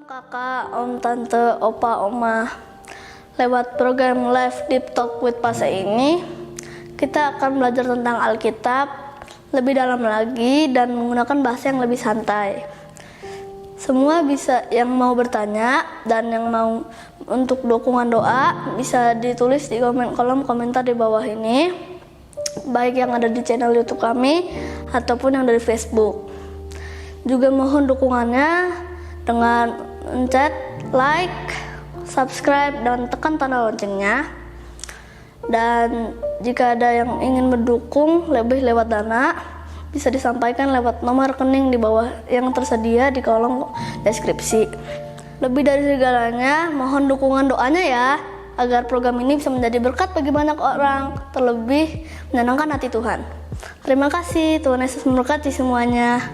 Kakak, om, tante, opa, oma. Lewat program Live Deep Talk with Pase ini, kita akan belajar tentang Alkitab lebih dalam lagi dan menggunakan bahasa yang lebih santai. Semua bisa yang mau bertanya dan yang mau untuk dukungan doa bisa ditulis di kolom komentar di bawah ini, baik yang ada di channel YouTube kami ataupun yang dari Facebook. Juga mohon dukungannya dengan mencet like, subscribe, dan tekan tanda loncengnya. Dan jika ada yang ingin mendukung lebih lewat dana, bisa disampaikan lewat nomor rekening di bawah yang tersedia di kolom deskripsi. Lebih dari segalanya, mohon dukungan doanya ya, agar program ini bisa menjadi berkat bagi banyak orang, terlebih menyenangkan hati Tuhan. Terima kasih, Tuhan Yesus memberkati semuanya.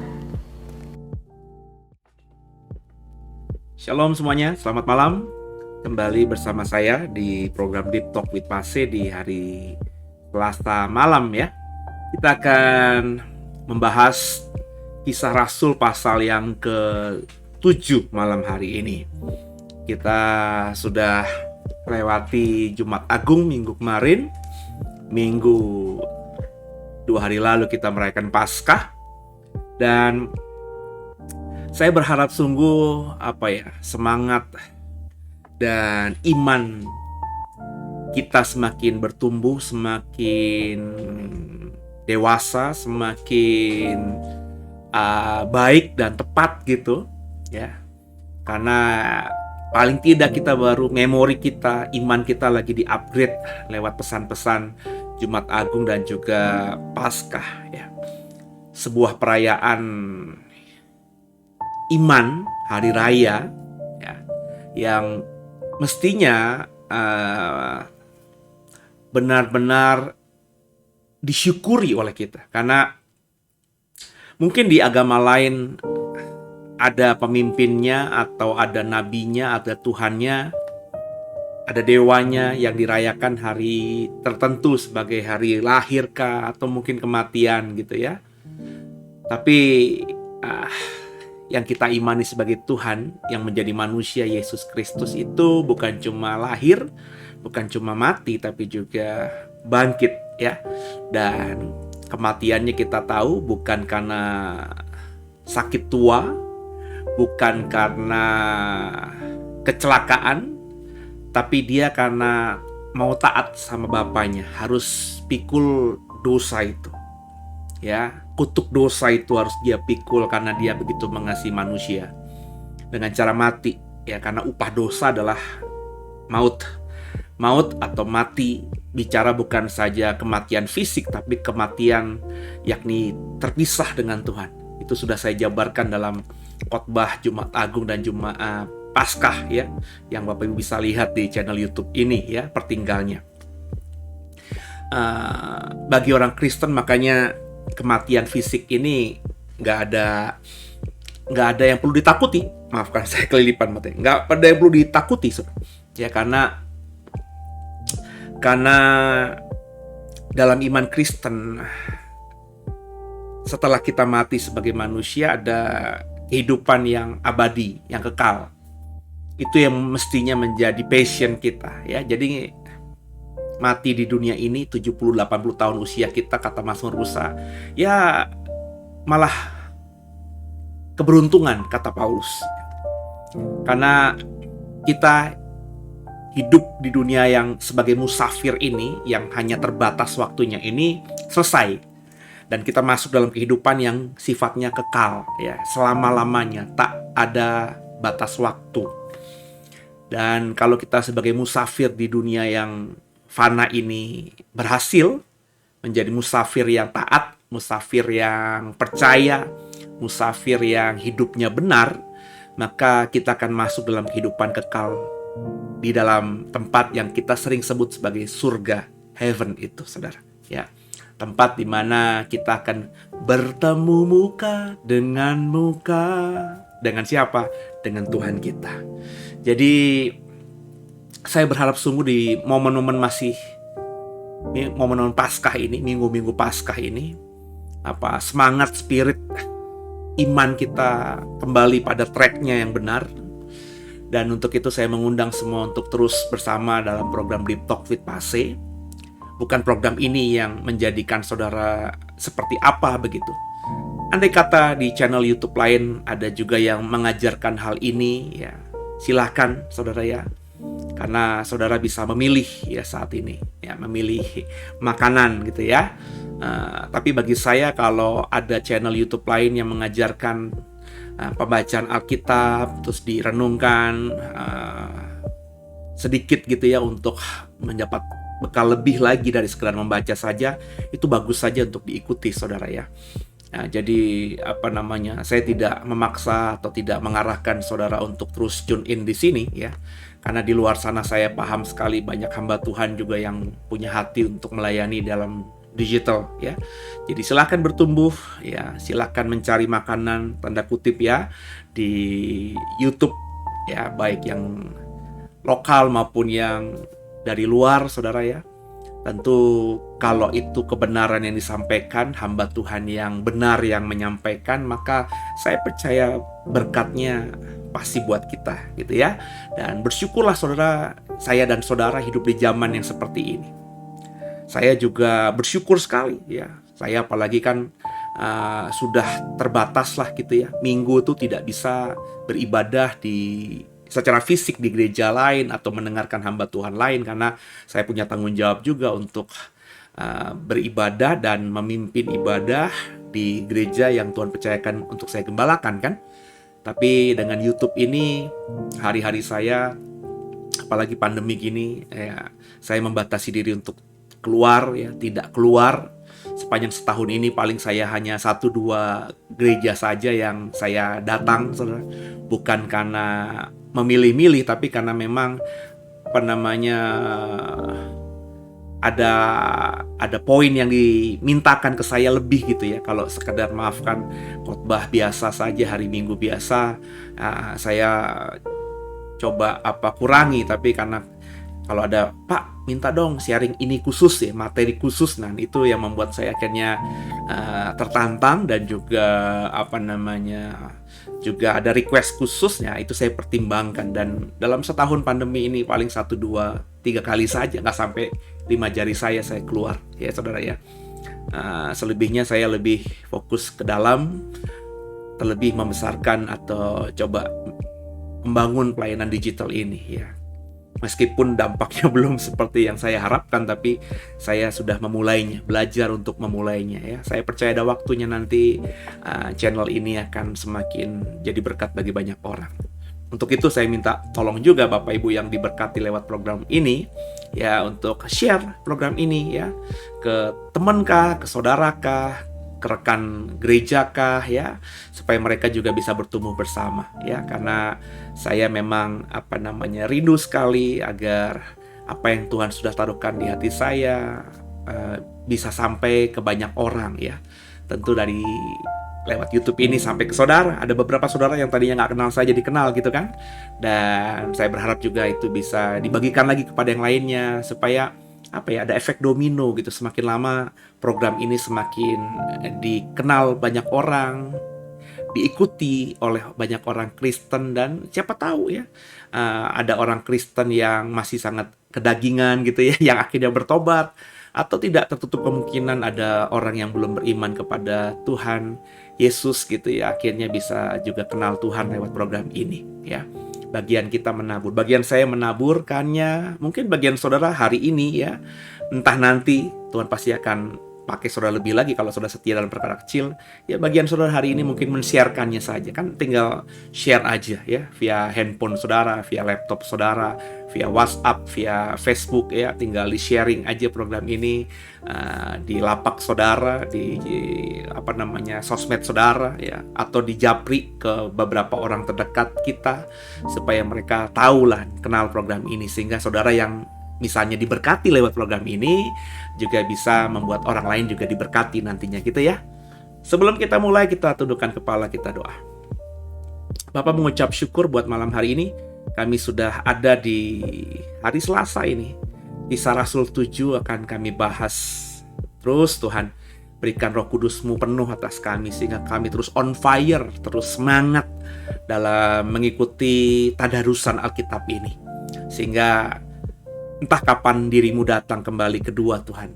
Shalom semuanya, selamat malam. Kembali bersama saya di program Deep Talk with Pase di hari Selasa malam ya. Kita akan membahas Kisah Rasul pasal yang ke-7 malam hari ini. Kita sudah lewati Jumat Agung minggu kemarin. Minggu 2 hari lalu kita merayakan Paskah. Dan saya berharap sungguh semangat dan iman kita semakin bertumbuh, semakin dewasa, semakin baik dan tepat gitu ya. Karena paling tidak kita baru memori kita, iman kita lagi di-upgrade lewat pesan-pesan Jumat Agung dan juga Paskah ya. Sebuah perayaan iman, hari raya ya, yang mestinya benar-benar disyukuri oleh kita. Karena mungkin di agama lain ada pemimpinnya atau ada nabinya, ada Tuhannya, ada dewanya yang dirayakan hari tertentu sebagai hari lahir kah, atau mungkin kematian gitu ya. Tapi yang kita imani sebagai Tuhan yang menjadi manusia, Yesus Kristus, itu bukan cuma lahir, bukan cuma mati, tapi juga bangkit ya. Dan kematiannya kita tahu bukan karena sakit tua, bukan karena kecelakaan, tapi dia karena mau taat sama Bapaknya, harus pikul dosa itu ya. Kutuk dosa itu harus dia pikul karena dia begitu mengasihi manusia dengan cara mati ya, karena upah dosa adalah maut. Maut atau mati bicara bukan saja kematian fisik, tapi kematian yakni terpisah dengan Tuhan. Itu sudah saya jabarkan dalam khotbah Jumat Agung dan Jumat Paskah ya, yang Bapak Ibu bisa lihat di channel YouTube ini ya, pertinggalnya. Bagi orang Kristen makanya kematian fisik ini nggak ada yang perlu ditakuti. Maafkan saya kelilipan materi. Nggak ada yang perlu ditakuti ya, karena dalam iman Kristen, setelah kita mati sebagai manusia ada kehidupan yang abadi, yang kekal. Itu yang mestinya menjadi passion kita ya. Jadi mati di dunia ini 70-80 tahun usia kita, kata Mazmur Rusa, ya malah keberuntungan, kata Paulus. Karena kita hidup di dunia yang sebagai musafir ini, yang hanya terbatas waktunya ini selesai. Dan kita masuk dalam kehidupan yang sifatnya kekal, ya, selama-lamanya, tak ada batas waktu. Dan kalau kita sebagai musafir di dunia yang fana ini berhasil menjadi musafir yang taat, musafir yang percaya, musafir yang hidupnya benar, maka kita akan masuk dalam kehidupan kekal di dalam tempat yang kita sering sebut sebagai surga, heaven itu, saudara. Ya, tempat di mana kita akan bertemu muka dengan siapa? Dengan Tuhan kita. Jadi saya berharap sungguh di momen-momen Paskah ini, minggu-minggu Paskah ini, semangat spirit iman kita kembali pada tracknya yang benar. Dan untuk itu saya mengundang semua untuk terus bersama dalam program Deep Talk with Pase. Bukan program ini yang menjadikan saudara seperti apa begitu. Andai kata di channel YouTube lain ada juga yang mengajarkan hal ini, ya silahkan saudara ya. Karena saudara bisa memilih ya saat ini, ya memilih makanan gitu ya. Tapi bagi saya kalau ada channel YouTube lain yang mengajarkan pembacaan Alkitab terus direnungkan sedikit gitu ya untuk mendapat bekal lebih lagi dari sekedar membaca saja, itu bagus saja untuk diikuti saudara ya. Nah, jadi saya tidak memaksa atau tidak mengarahkan saudara untuk terus tune in di sini ya. Karena di luar sana saya paham sekali banyak hamba Tuhan juga yang punya hati untuk melayani dalam digital ya. Jadi silakan bertumbuh ya, silakan mencari makanan tanda kutip ya di YouTube ya, baik yang lokal maupun yang dari luar saudara ya. Tentu kalau itu kebenaran yang disampaikan, hamba Tuhan yang benar yang menyampaikan, maka saya percaya berkatnya pasti buat kita gitu ya. Dan bersyukurlah saudara, saya dan saudara hidup di zaman yang seperti ini. Saya juga bersyukur sekali ya. Saya apalagi kan sudah terbatas lah gitu ya. Minggu itu tidak bisa beribadah secara fisik di gereja lain atau mendengarkan hamba Tuhan lain, karena saya punya tanggung jawab juga untuk beribadah dan memimpin ibadah di gereja yang Tuhan percayakan untuk saya gembalakan kan. Tapi dengan YouTube ini hari-hari saya, apalagi pandemi gini ya, saya membatasi diri untuk keluar ya, tidak keluar. Sepanjang setahun ini paling saya hanya 1-2 gereja saja yang saya datang, saudara. Bukan karena memilih-milih, tapi karena memang ada poin yang dimintakan ke saya lebih gitu ya. Kalau sekedar maafkan khotbah biasa saja hari Minggu biasa, saya coba kurangi. Tapi karena kalau ada Pak minta dong sharing ini khusus ya, materi khusus, nah itu yang membuat saya akhirnya tertantang. Dan juga juga ada request khususnya, itu saya pertimbangkan. Dan dalam setahun pandemi ini paling 1, 2, 3 kali saja, nggak sampai 5 jari saya keluar ya saudara ya. Selebihnya saya lebih fokus ke dalam, terlebih membesarkan atau coba membangun pelayanan digital ini ya. Meskipun dampaknya belum seperti yang saya harapkan, tapi saya sudah memulainya, belajar untuk memulainya ya. Saya percaya ada waktunya nanti channel ini akan semakin jadi berkat bagi banyak orang. Untuk itu saya minta tolong juga Bapak Ibu yang diberkati lewat program ini ya, untuk share program ini ya ke teman kah, ke saudara kah, ke rekan gereja kah ya, supaya mereka juga bisa bertumbuh bersama ya. Karena saya memang rindu sekali agar apa yang Tuhan sudah taruhkan di hati saya bisa sampai ke banyak orang ya. Tentu dari lewat YouTube ini sampai ke saudara. Ada beberapa saudara yang tadinya nggak kenal saya jadi kenal gitu kan. Dan saya berharap juga itu bisa dibagikan lagi kepada yang lainnya, supaya ada efek domino gitu. Semakin lama program ini semakin dikenal banyak orang, diikuti oleh banyak orang Kristen. Dan siapa tahu ya, ada orang Kristen yang masih sangat kedagingan gitu ya, yang akhirnya bertobat. Atau tidak tertutup kemungkinan ada orang yang belum beriman kepada Tuhan Yesus gitu ya, akhirnya bisa juga kenal Tuhan lewat program ini ya. Bagian kita menabur, bagian saya menaburkannya, mungkin bagian saudara hari ini ya. Entah nanti Tuhan pasti akan pakai saudara lebih lagi kalau saudara setia dalam perkara kecil. Ya bagian saudara hari ini mungkin men-share-kannya saja. Kan tinggal share aja ya, via handphone saudara, via laptop saudara, via WhatsApp, via Facebook ya. Tinggal di-sharing aja program ini di lapak saudara, di sosmed saudara ya, atau di japri ke beberapa orang terdekat kita supaya mereka tahu lah, kenal program ini, sehingga saudara yang misalnya diberkati lewat program ini juga bisa membuat orang lain juga diberkati nantinya gitu ya. Sebelum kita mulai, kita tundukkan kepala, kita doa. Bapak mengucap syukur buat malam hari ini. Kami sudah ada di hari Selasa ini. Kisah Rasul 7 akan kami bahas terus. Tuhan, berikan Roh Kudus-Mu penuh atas kami sehingga kami terus on fire, terus semangat dalam mengikuti tadarusan Alkitab ini. Sehingga entah kapan dirimu datang kembali kedua, Tuhan.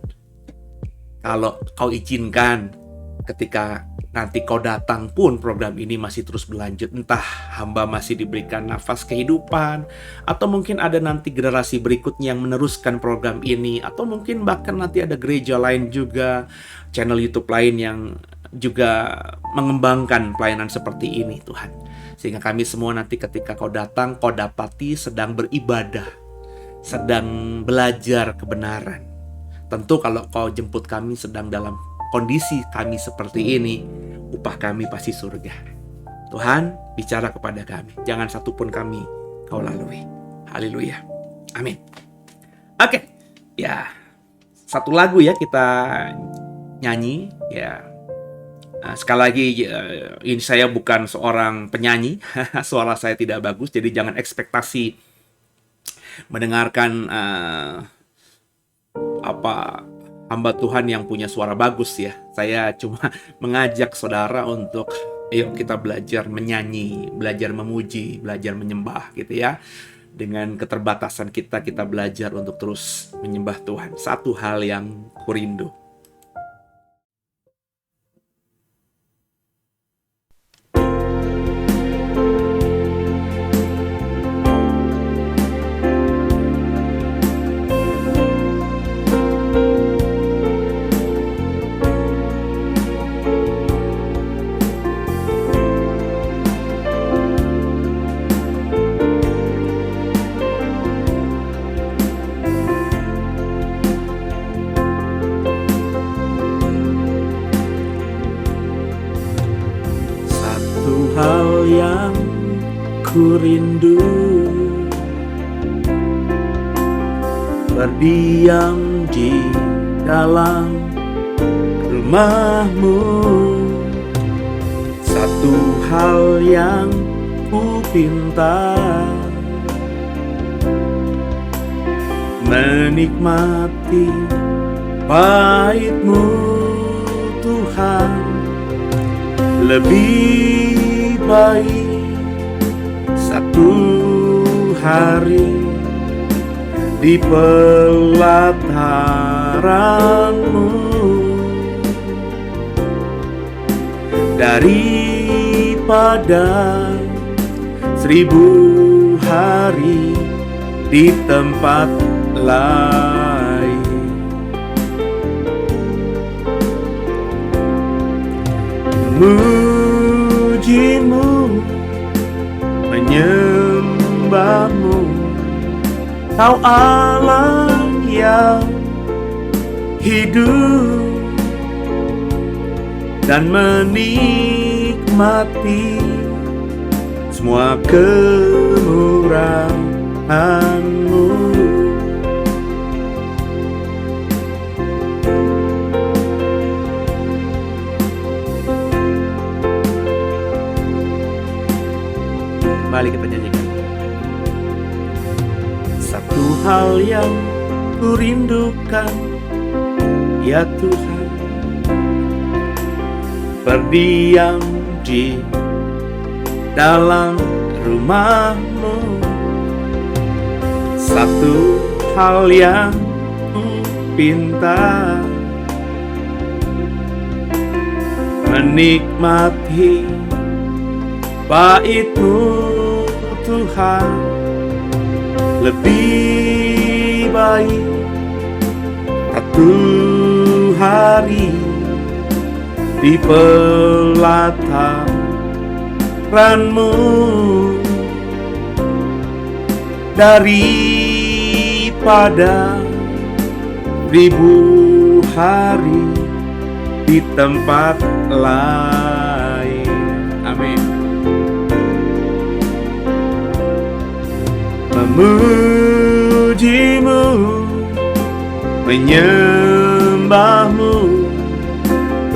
Kalau Kau izinkan, ketika nanti Kau datang pun program ini masih terus berlanjut. Entah hamba masih diberikan nafas kehidupan, atau mungkin ada nanti generasi berikutnya yang meneruskan program ini, atau mungkin bahkan nanti ada gereja lain juga, channel YouTube lain yang juga mengembangkan pelayanan seperti ini, Tuhan. Sehingga kami semua nanti ketika Kau datang, Kau dapati sedang beribadah, sedang belajar kebenaran. Tentu kalau Kau jemput kami sedang dalam kondisi kami seperti ini, upah kami pasti surga. Tuhan, bicara kepada kami. Jangan satupun kami Kau lalui. Haleluya. Amin. Oke. Ya. Satu lagu ya kita nyanyi. Ya. Sekali lagi, ini saya bukan seorang penyanyi. Suara saya tidak bagus, jadi jangan ekspektasi mendengarkan hamba Tuhan yang punya suara bagus ya. Saya cuma mengajak saudara untuk ayo kita belajar menyanyi, belajar memuji, belajar menyembah gitu ya. Dengan keterbatasan kita belajar untuk terus menyembah Tuhan. Satu hal yang kurindu. Hal yang kurindu, berdiam di dalam rumah-Mu. Satu hal yang ku pinta, menikmati bait-Mu Tuhan. Lebih baik satu hari di pelataran-Mu daripada 1000 hari di tempat lain. Muji-Mu, menyembah-Mu, Kau Allah yang hidup, dan menikmati semua kemurahan-Mu. Mari kita nyanyikan. Satu hal yang kurindukan, ya Tuhan, berdiam di dalam rumah-Mu. Satu hal yang ku pinta, menikmati bait-Mu Tuhan lebih baik. Satu hari di pelataranmu daripada 1000 hari di tempat lain. Amin. Memujimu, menyembahmu,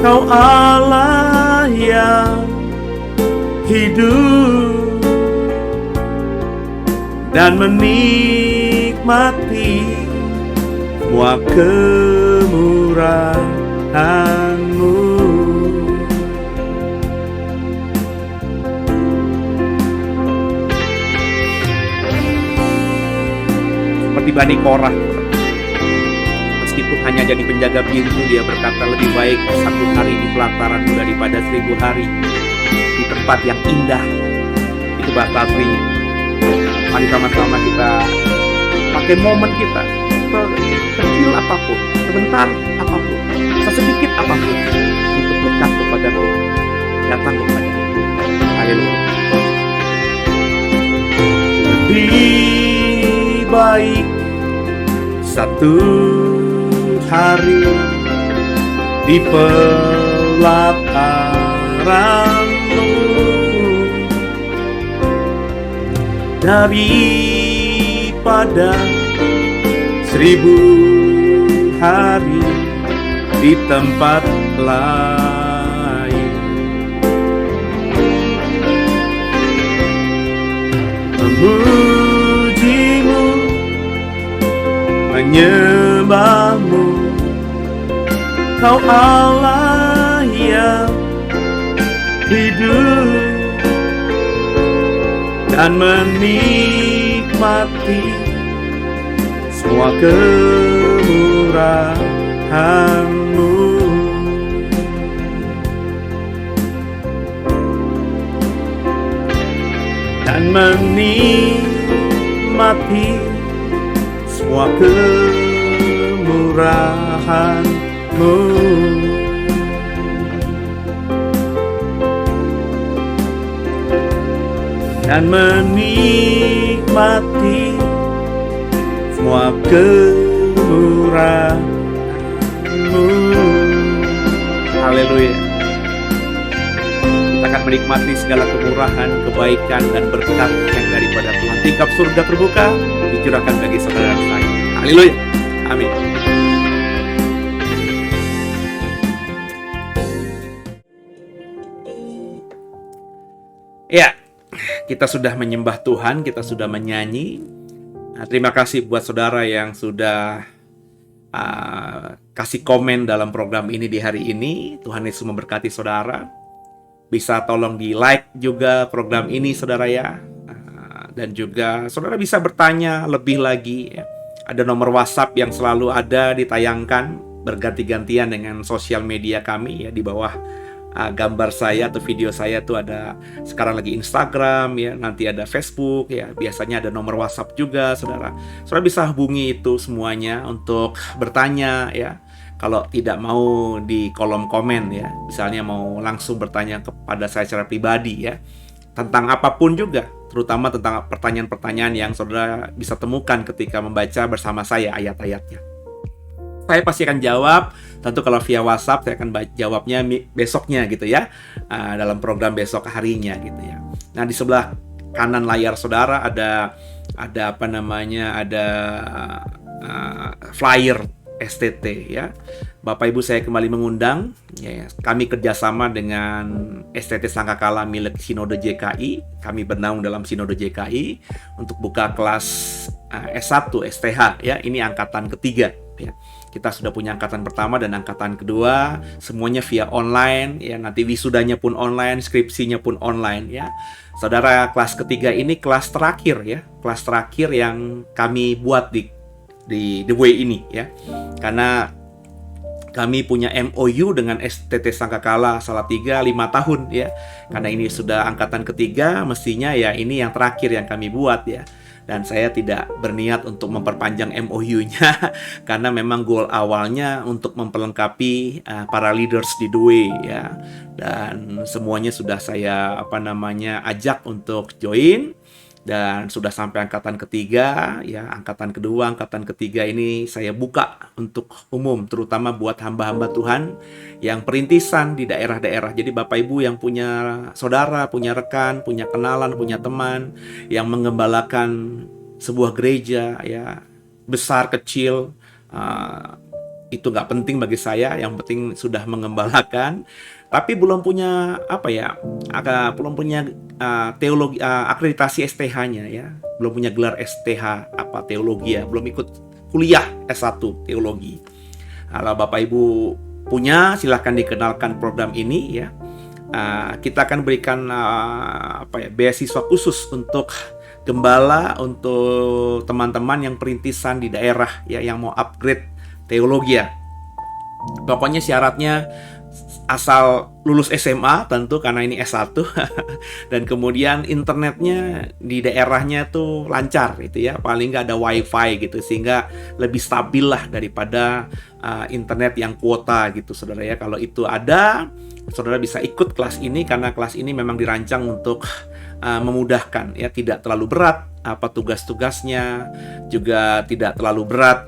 Kau Allah yang hidup, dan menikmati semua kemurahan-Mu. Seperti Bani Korah, meskipun hanya jadi penjaga pintu, dia berkata, lebih baik 1 hari di pelataranmu daripada 1000 hari di tempat yang indah. Itu bahasa aslinya. Mari sama-sama kita pakai momen kita, sekecil apapun, sebentar apapun, sesedikit apapun, untuk dekat kepada Tuhan, datang kepada Tuhan. Haleluya. Lebih baik 1 hari di pelataranmu daripada 1000 hari di tempat lain. Memujimu, menyembahmu, Kau Allah yang hidup, dan menikmati semua kemurahan-Mu. Dan menikmati semua kemurahan-Mu. Dan menikmati semua kemurahan-Mu. Haleluya. Kita akan menikmati segala kemurahan, kebaikan, dan berkat yang daripada Tuhan. Tingkap surga terbuka dicurahkan bagi saudara saya. Haleluya. Amin. Ya, kita sudah menyembah Tuhan, kita sudah menyanyi. Nah, terima kasih buat saudara yang sudah kasih komen dalam program ini di hari ini. Tuhan Yesus memberkati saudara. Bisa tolong di like juga program ini saudara ya. Dan juga saudara bisa bertanya lebih lagi ya. Ada nomor WhatsApp yang selalu ada ditayangkan berganti-gantian dengan sosial media kami ya. Di bawah gambar saya atau video saya tuh ada sekarang lagi Instagram ya, nanti ada Facebook ya, biasanya ada nomor WhatsApp juga saudara. Saudara bisa hubungi itu semuanya untuk bertanya ya. Kalau tidak mau di kolom komen ya, misalnya mau langsung bertanya kepada saya secara pribadi ya, tentang apapun juga, terutama tentang pertanyaan-pertanyaan yang saudara bisa temukan ketika membaca bersama saya ayat-ayatnya. Saya pasti akan jawab. Tentu kalau via WhatsApp saya akan jawabnya besoknya gitu ya, dalam program besok harinya gitu ya. Nah, di sebelah kanan layar saudara ada apa namanya, ada flyer STT ya. Bapak Ibu, saya kembali mengundang ya, kami kerjasama dengan STT Sangkakala milik Sinode JKI. Kami bernaung dalam Sinode JKI untuk buka kelas S1 STH ya. Ini angkatan ketiga ya. Kita sudah punya angkatan pertama dan angkatan kedua, semuanya via online ya. Nanti wisudanya pun online, skripsinya pun online ya. Saudara, kelas ketiga ini kelas terakhir ya, kelas terakhir yang kami buat di The Way ini ya. Karena kami punya MOU dengan STT Sangkakala Salatiga 5 tahun ya. Karena ini sudah angkatan ketiga, mestinya ya ini yang terakhir yang kami buat ya. Dan saya tidak berniat untuk memperpanjang MOU-nya karena memang goal awalnya untuk memperlengkapi para leaders di Due ya. Dan semuanya sudah saya ajak untuk join. Dan sudah sampai angkatan ketiga, ya angkatan kedua, angkatan ketiga ini saya buka untuk umum, terutama buat hamba-hamba Tuhan yang perintisan di daerah-daerah. Jadi Bapak Ibu yang punya saudara, punya rekan, punya kenalan, punya teman yang mengembalakan sebuah gereja, ya besar kecil, itu nggak penting bagi saya. Yang penting sudah mengembalakan. Tapi belum punya belum punya teologi akreditasi STH-nya ya, belum punya gelar STH teologi ya, belum ikut kuliah S1 teologi. Kalau Bapak Ibu punya, silahkan dikenalkan program ini ya. Kita akan berikan beasiswa khusus untuk gembala, untuk teman-teman yang perintisan di daerah ya, yang mau upgrade teologi ya. Pokoknya syaratnya asal lulus SMA tentu, karena ini S1 dan kemudian internetnya di daerahnya tuh lancar gitu ya, paling nggak ada wifi gitu, sehingga lebih stabil lah daripada internet yang kuota gitu saudara ya. Kalau itu ada, saudara bisa ikut kelas ini, karena kelas ini memang dirancang untuk memudahkan ya, tidak terlalu berat tugas-tugasnya, juga tidak terlalu berat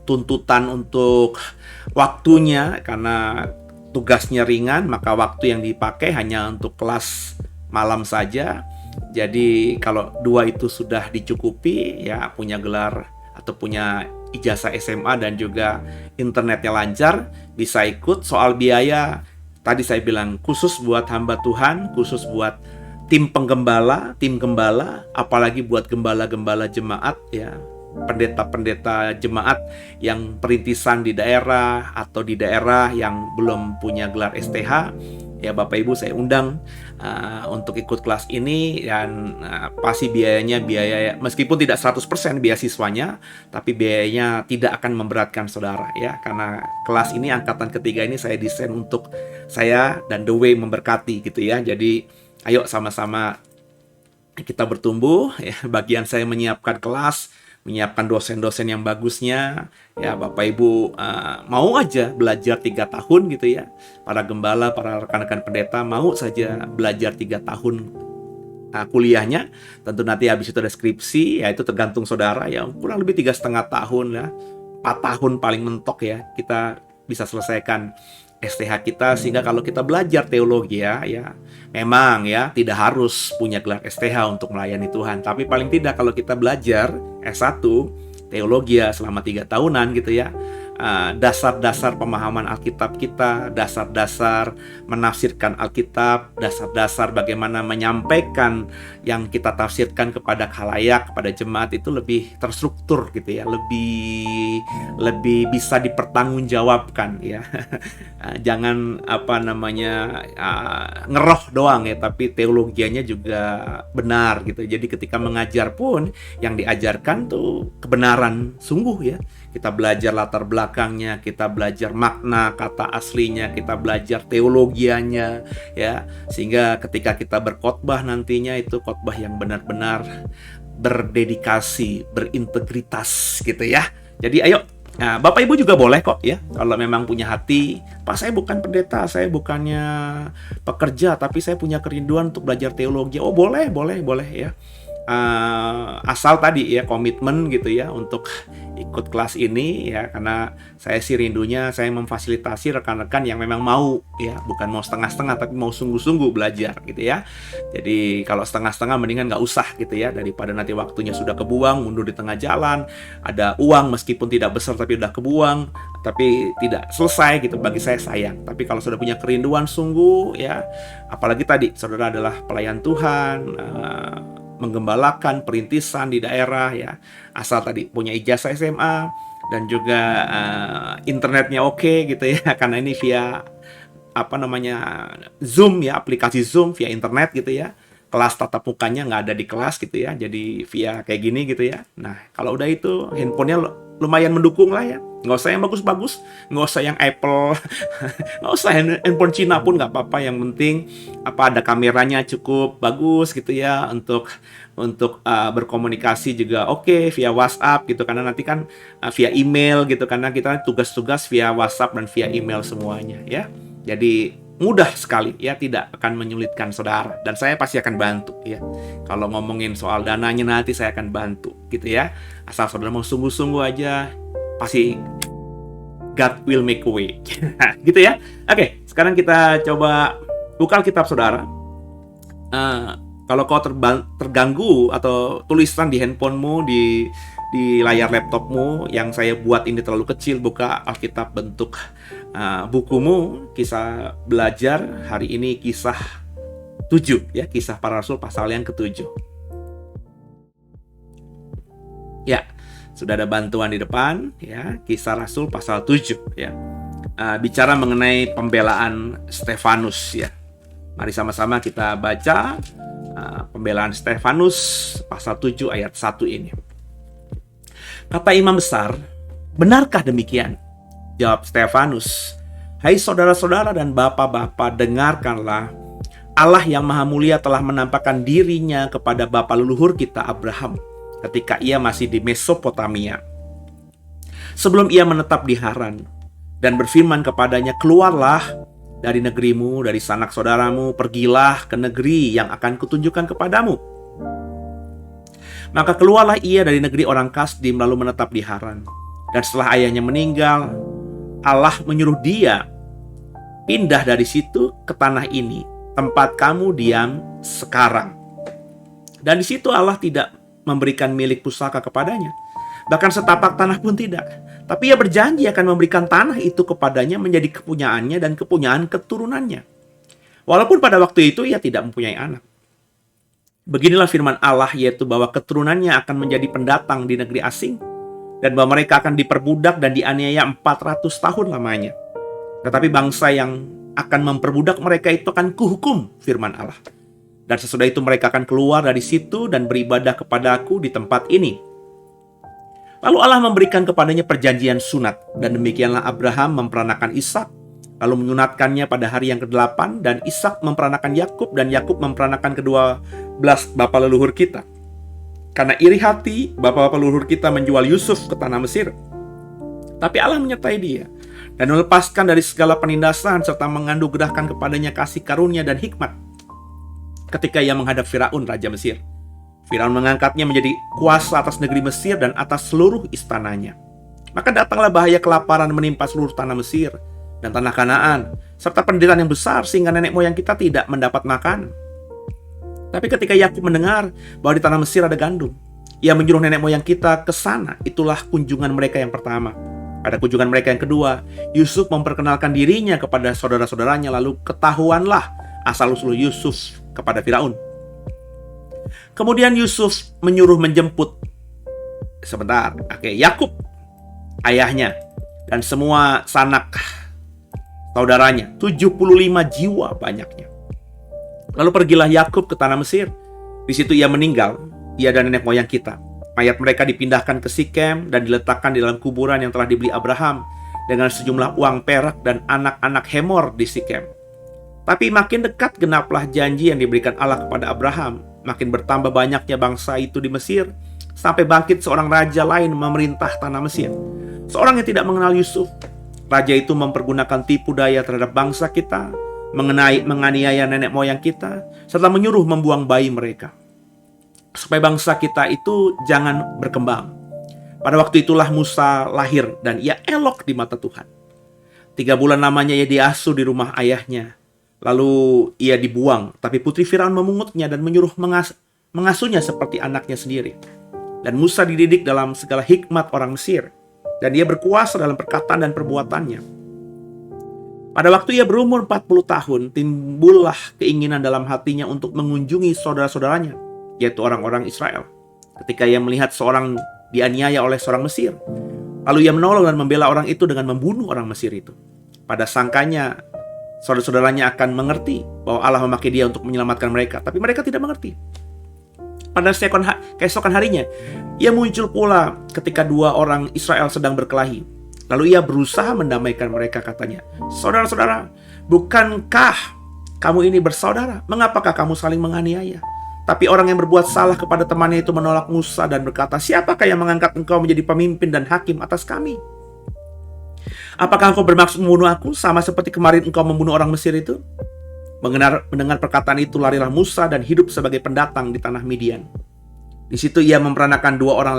tuntutan untuk waktunya, karena tugasnya ringan, maka waktu yang dipakai hanya untuk kelas malam saja. Jadi kalau dua itu sudah dicukupi ya, punya gelar atau punya ijazah SMA dan juga internetnya lancar, bisa ikut. Soal biaya tadi saya bilang khusus buat hamba Tuhan, khusus buat tim penggembala, tim gembala, apalagi buat gembala-gembala jemaat ya, pendeta-pendeta jemaat yang perintisan di daerah atau di daerah yang belum punya gelar STH ya. Bapak Ibu saya undang untuk ikut kelas ini, dan pasti biaya meskipun tidak 100% beasiswanya, tapi biayanya tidak akan memberatkan saudara ya, karena kelas ini angkatan ketiga ini saya desain untuk saya dan The Way memberkati gitu ya. Jadi ayo sama-sama kita bertumbuh ya. Bagian saya menyiapkan kelas, menyiapkan dosen-dosen yang bagusnya ya. Bapak Ibu mau aja belajar 3 tahun gitu ya, para gembala, para rekan-rekan pendeta mau saja belajar 3 tahun kuliahnya. Tentu nanti habis itu ada skripsi ya, itu tergantung saudara ya, kurang lebih 3,5 tahun ya, 4 tahun paling mentok ya, kita bisa selesaikan STH kita. Sehingga kalau kita belajar teologi ya memang ya tidak harus punya gelar STH untuk melayani Tuhan, tapi paling tidak kalau kita belajar S1 teologi ya selama 3 tahunan gitu ya, dasar-dasar pemahaman Alkitab kita, dasar-dasar menafsirkan Alkitab, dasar-dasar bagaimana menyampaikan yang kita tafsirkan kepada khalayak, kepada jemaat, itu lebih terstruktur gitu ya, lebih bisa dipertanggungjawabkan ya. Jangan ngeroh doang ya, tapi teologianya juga benar gitu. Jadi ketika mengajar pun yang diajarkan tuh kebenaran sungguh ya. Kita belajar latar belakangnya, kita belajar makna kata aslinya, kita belajar teologianya ya, sehingga ketika kita berkhotbah nantinya itu khotbah yang benar-benar berdedikasi, berintegritas gitu ya. Jadi ayo, Bapak Ibu juga boleh kok ya, kalau memang punya hati, Pak saya bukan pendeta, saya bukannya pekerja, tapi saya punya kerinduan untuk belajar teologi. Oh boleh ya. Asal tadi ya komitmen gitu ya untuk ikut kelas ini ya, karena saya sih rindunya saya memfasilitasi rekan-rekan yang memang mau ya, bukan mau setengah-setengah tapi mau sungguh-sungguh belajar gitu ya. Jadi kalau setengah-setengah mendingan nggak usah gitu ya, daripada nanti waktunya sudah kebuang, mundur di tengah jalan, ada uang meskipun tidak besar tapi udah kebuang, tapi tidak selesai gitu, bagi saya sayang. Tapi kalau sudah punya kerinduan sungguh ya, apalagi tadi saudara adalah pelayan Tuhan, menggembalakan perintisan di daerah ya, asal tadi punya ijazah SMA dan juga internetnya oke gitu ya, karena ini via Zoom ya, aplikasi Zoom via internet gitu ya. Kelas tatap mukanya nggak ada di kelas gitu ya, jadi via kayak gini gitu ya. Nah kalau udah itu handphonenya lumayan mendukung lah ya. Nggak usah yang bagus-bagus, nggak usah yang Apple, nggak usah handphone Cina pun nggak apa-apa. Yang penting ada kameranya cukup bagus gitu ya, untuk berkomunikasi juga oke, via WhatsApp gitu, karena nanti kan via email gitu, karena kita tugas-tugas via WhatsApp dan via email semuanya ya. Jadi mudah sekali ya, tidak akan menyulitkan saudara, dan saya pasti akan bantu ya. Kalau ngomongin soal dananya nanti saya akan bantu gitu ya. Asal saudara mau sungguh-sungguh aja, pasti God will make a way. Gitu ya. Oke, sekarang kita coba buka Alkitab saudara. Kalau kau terganggu atau tulisan di handphonemu, di layar laptopmu yang saya buat ini terlalu kecil, buka Alkitab bentuk bukumu, Kisah Belajar. Hari ini kisah 7 ya, Kisah Para Rasul pasal yang ke-7. Ya, sudah ada bantuan di depan ya, Kisah Rasul pasal 7 ya. Bicara mengenai pembelaan Stefanus ya. Mari sama-sama kita baca pembelaan Stefanus pasal 7 ayat 1 ini. Kata imam besar, "Benarkah demikian?" Jawab Stefanus, "Hai saudara-saudara dan bapak-bapak, dengarkanlah. Allah yang Maha Mulia telah menampakkan dirinya kepada bapa leluhur kita Abraham ketika ia masih di Mesopotamia, sebelum ia menetap di Haran, dan berfirman kepadanya, 'Keluarlah dari negerimu, dari sanak saudaramu, pergilah ke negeri yang akan kutunjukkan kepadamu.' Maka keluarlah ia dari negeri orang Kasdim lalu menetap di Haran. Dan setelah ayahnya meninggal, Allah menyuruh dia pindah dari situ ke tanah ini, tempat kamu diam sekarang. Dan di situ Allah tidak memberikan milik pusaka kepadanya, bahkan setapak tanah pun tidak. Tapi ia berjanji akan memberikan tanah itu kepadanya menjadi kepunyaannya dan kepunyaan keturunannya, walaupun pada waktu itu ia tidak mempunyai anak. Beginilah firman Allah, yaitu bahwa keturunannya akan menjadi pendatang di negeri asing, dan bahwa mereka akan diperbudak dan dianiaya 400 tahun lamanya. Tetapi bangsa yang akan memperbudak mereka itu akan kuhukum, firman Allah. Dan sesudah itu mereka akan keluar dari situ dan beribadah kepada-Aku di tempat ini. Lalu Allah memberikan kepadanya perjanjian sunat, dan demikianlah Abraham memperanakan Ishak, lalu menyunatkannya pada hari yang ke-8, dan Ishak memperanakan Yakub, dan Yakub memperanakan ke-12 bapa leluhur kita. Karena iri hati, bapa-bapa leluhur kita menjual Yusuf ke tanah Mesir. Tapi Allah menyertai dia, dan melepaskan dari segala penindasan, serta menganugerahkan kepadanya kasih karunia dan hikmat ketika ia menghadap Firaun, raja Mesir. Firaun mengangkatnya menjadi kuasa atas negeri Mesir dan atas seluruh istananya. Maka datanglah bahaya kelaparan menimpa seluruh tanah Mesir dan tanah Kanaan, serta penderitaan yang besar sehingga nenek moyang kita tidak mendapat makan. Tapi ketika Yakub mendengar bahwa di tanah Mesir ada gandum, ia menyuruh nenek moyang kita ke sana. Itulah kunjungan mereka yang pertama. Pada kunjungan mereka yang kedua, Yusuf memperkenalkan dirinya kepada saudara-saudaranya, lalu ketahuanlah asal-usul Yusuf kepada Firaun. Kemudian Yusuf menyuruh menjemput Yakub, ayahnya, dan semua sanak saudaranya, 75 jiwa banyaknya. Lalu pergilah Yakub ke tanah Mesir. Di situ ia meninggal, ia dan nenek moyang kita. Mayat mereka dipindahkan ke Sikem dan diletakkan di dalam kuburan yang telah dibeli Abraham dengan sejumlah uang perak dan anak-anak Hemor di Sikem. Tapi makin dekat genaplah janji yang diberikan Allah kepada Abraham. Makin bertambah banyaknya bangsa itu di Mesir, sampai bangkit seorang raja lain memerintah tanah Mesir, seorang yang tidak mengenal Yusuf. Raja itu mempergunakan tipu daya terhadap bangsa kita, menganiaya nenek moyang kita, serta menyuruh membuang bayi mereka, supaya bangsa kita itu jangan berkembang. Pada waktu itulah Musa lahir, dan ia elok di mata Tuhan. 3 bulan lamanya ia diasuh di rumah ayahnya. Lalu ia dibuang, tapi putri Firaun memungutnya dan menyuruh mengasuhnya seperti anaknya sendiri. Dan Musa dididik dalam segala hikmat orang Mesir, dan dia berkuasa dalam perkataan dan perbuatannya. Pada waktu ia berumur 40 tahun, timbullah keinginan dalam hatinya untuk mengunjungi saudara-saudaranya, yaitu orang-orang Israel. Ketika ia melihat seorang dianiaya oleh seorang Mesir, lalu ia menolong dan membela orang itu dengan membunuh orang Mesir itu. Pada sangkanya saudara-saudaranya akan mengerti bahwa Allah memakai dia untuk menyelamatkan mereka, tapi mereka tidak mengerti. Pada keesokan harinya, ia muncul pula ketika dua orang Israel sedang berkelahi. Lalu ia berusaha mendamaikan mereka, katanya, "Saudara-saudara, bukankah kamu ini bersaudara? Mengapakah kamu saling menganiaya?" Tapi orang yang berbuat salah kepada temannya itu menolak Musa dan berkata, "Siapakah yang mengangkat engkau menjadi pemimpin dan hakim atas kami? Apakah engkau bermaksud membunuh aku, sama seperti kemarin engkau membunuh orang Mesir itu?" Mendengar perkataan itu, larilah Musa dan hidup sebagai pendatang di tanah Midian. Di situ ia memperanakan dua orang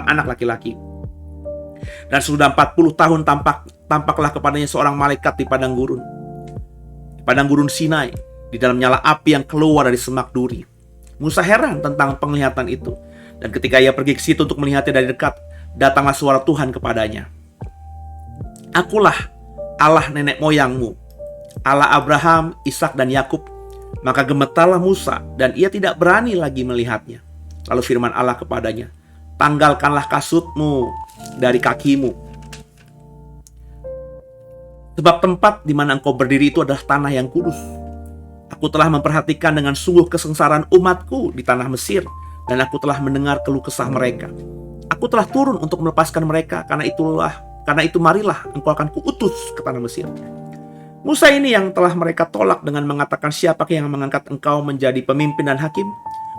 anak laki-laki. Dan sudah 40 tahun tampaklah kepadanya seorang malaikat di padang gurun Sinai, di dalam nyala api yang keluar dari semak duri. Musa heran tentang penglihatan itu, dan ketika ia pergi ke situ untuk melihatnya dari dekat, datanglah suara Tuhan kepadanya. "Akulah Allah nenek moyangmu, Allah Abraham, Ishak dan Yakub." Maka gemetarlah Musa dan ia tidak berani lagi melihatnya. Lalu firman Allah kepadanya, "Tanggalkanlah kasutmu dari kakimu, sebab tempat di mana engkau berdiri itu adalah tanah yang kudus. Aku telah memperhatikan dengan sungguh kesengsaraan umatku di tanah Mesir, dan aku telah mendengar keluh kesah mereka. Aku telah turun untuk melepaskan mereka, karena itu marilah engkau akan kuutus ke tanah Mesir." Musa ini yang telah mereka tolak dengan mengatakan, "Siapakah yang mengangkat engkau menjadi pemimpin dan hakim?"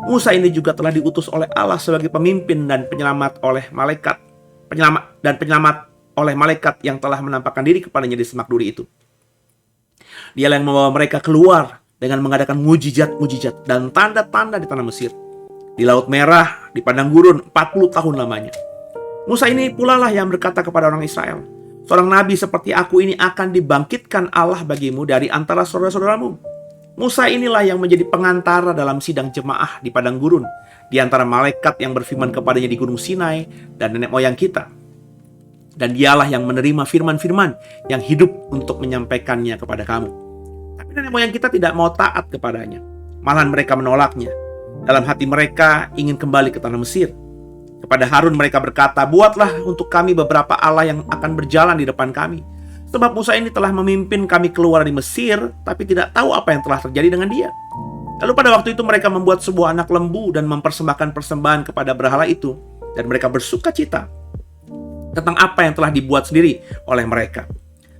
Musa ini juga telah diutus oleh Allah sebagai pemimpin dan penyelamat oleh malaikat yang telah menampakkan diri kepadanya di semak duri itu. Dialah yang membawa mereka keluar dengan mengadakan mujizat-mujizat dan tanda-tanda di tanah Mesir, di Laut Merah, di padang gurun 40 tahun lamanya. Musa ini pula lah yang berkata kepada orang Israel, "Seorang nabi seperti aku ini akan dibangkitkan Allah bagimu dari antara saudara-saudaramu." Musa inilah yang menjadi pengantara dalam sidang jemaah di padang gurun, di antara malaikat yang berfirman kepadanya di gunung Sinai dan nenek moyang kita. Dan dialah yang menerima firman-firman yang hidup untuk menyampaikannya kepada kamu. Tapi nenek moyang kita tidak mau taat kepadanya. Malahan mereka menolaknya. Dalam hati mereka ingin kembali ke tanah Mesir. Kepada Harun mereka berkata, "Buatlah untuk kami beberapa Allah yang akan berjalan di depan kami. Sebab Musa ini telah memimpin kami keluar dari Mesir, tapi tidak tahu apa yang telah terjadi dengan dia." Lalu pada waktu itu mereka membuat sebuah anak lembu dan mempersembahkan persembahan kepada berhala itu. Dan mereka bersuka cita tentang apa yang telah dibuat sendiri oleh mereka.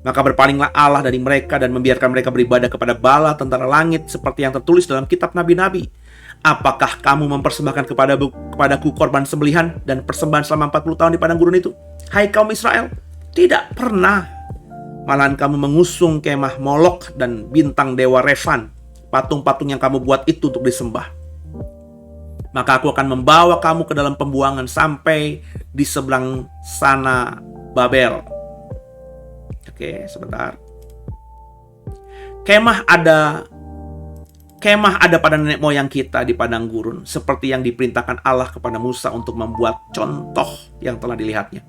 Maka berpalinglah Allah dari mereka dan membiarkan mereka beribadah kepada bala tentara langit seperti yang tertulis dalam kitab nabi-nabi. "Apakah kamu mempersembahkan kepadaku korban sembelihan dan persembahan selama 40 tahun di padang gurun itu, hai kaum Israel? Tidak pernah. Malahan kamu mengusung kemah Molok dan bintang dewa Refan, patung-patung yang kamu buat itu untuk disembah. Maka aku akan membawa kamu ke dalam pembuangan sampai di seberang sana Babel." Oke, sebentar. Kemah ada pada nenek moyang kita di padang gurun, seperti yang diperintahkan Allah kepada Musa untuk membuat contoh yang telah dilihatnya.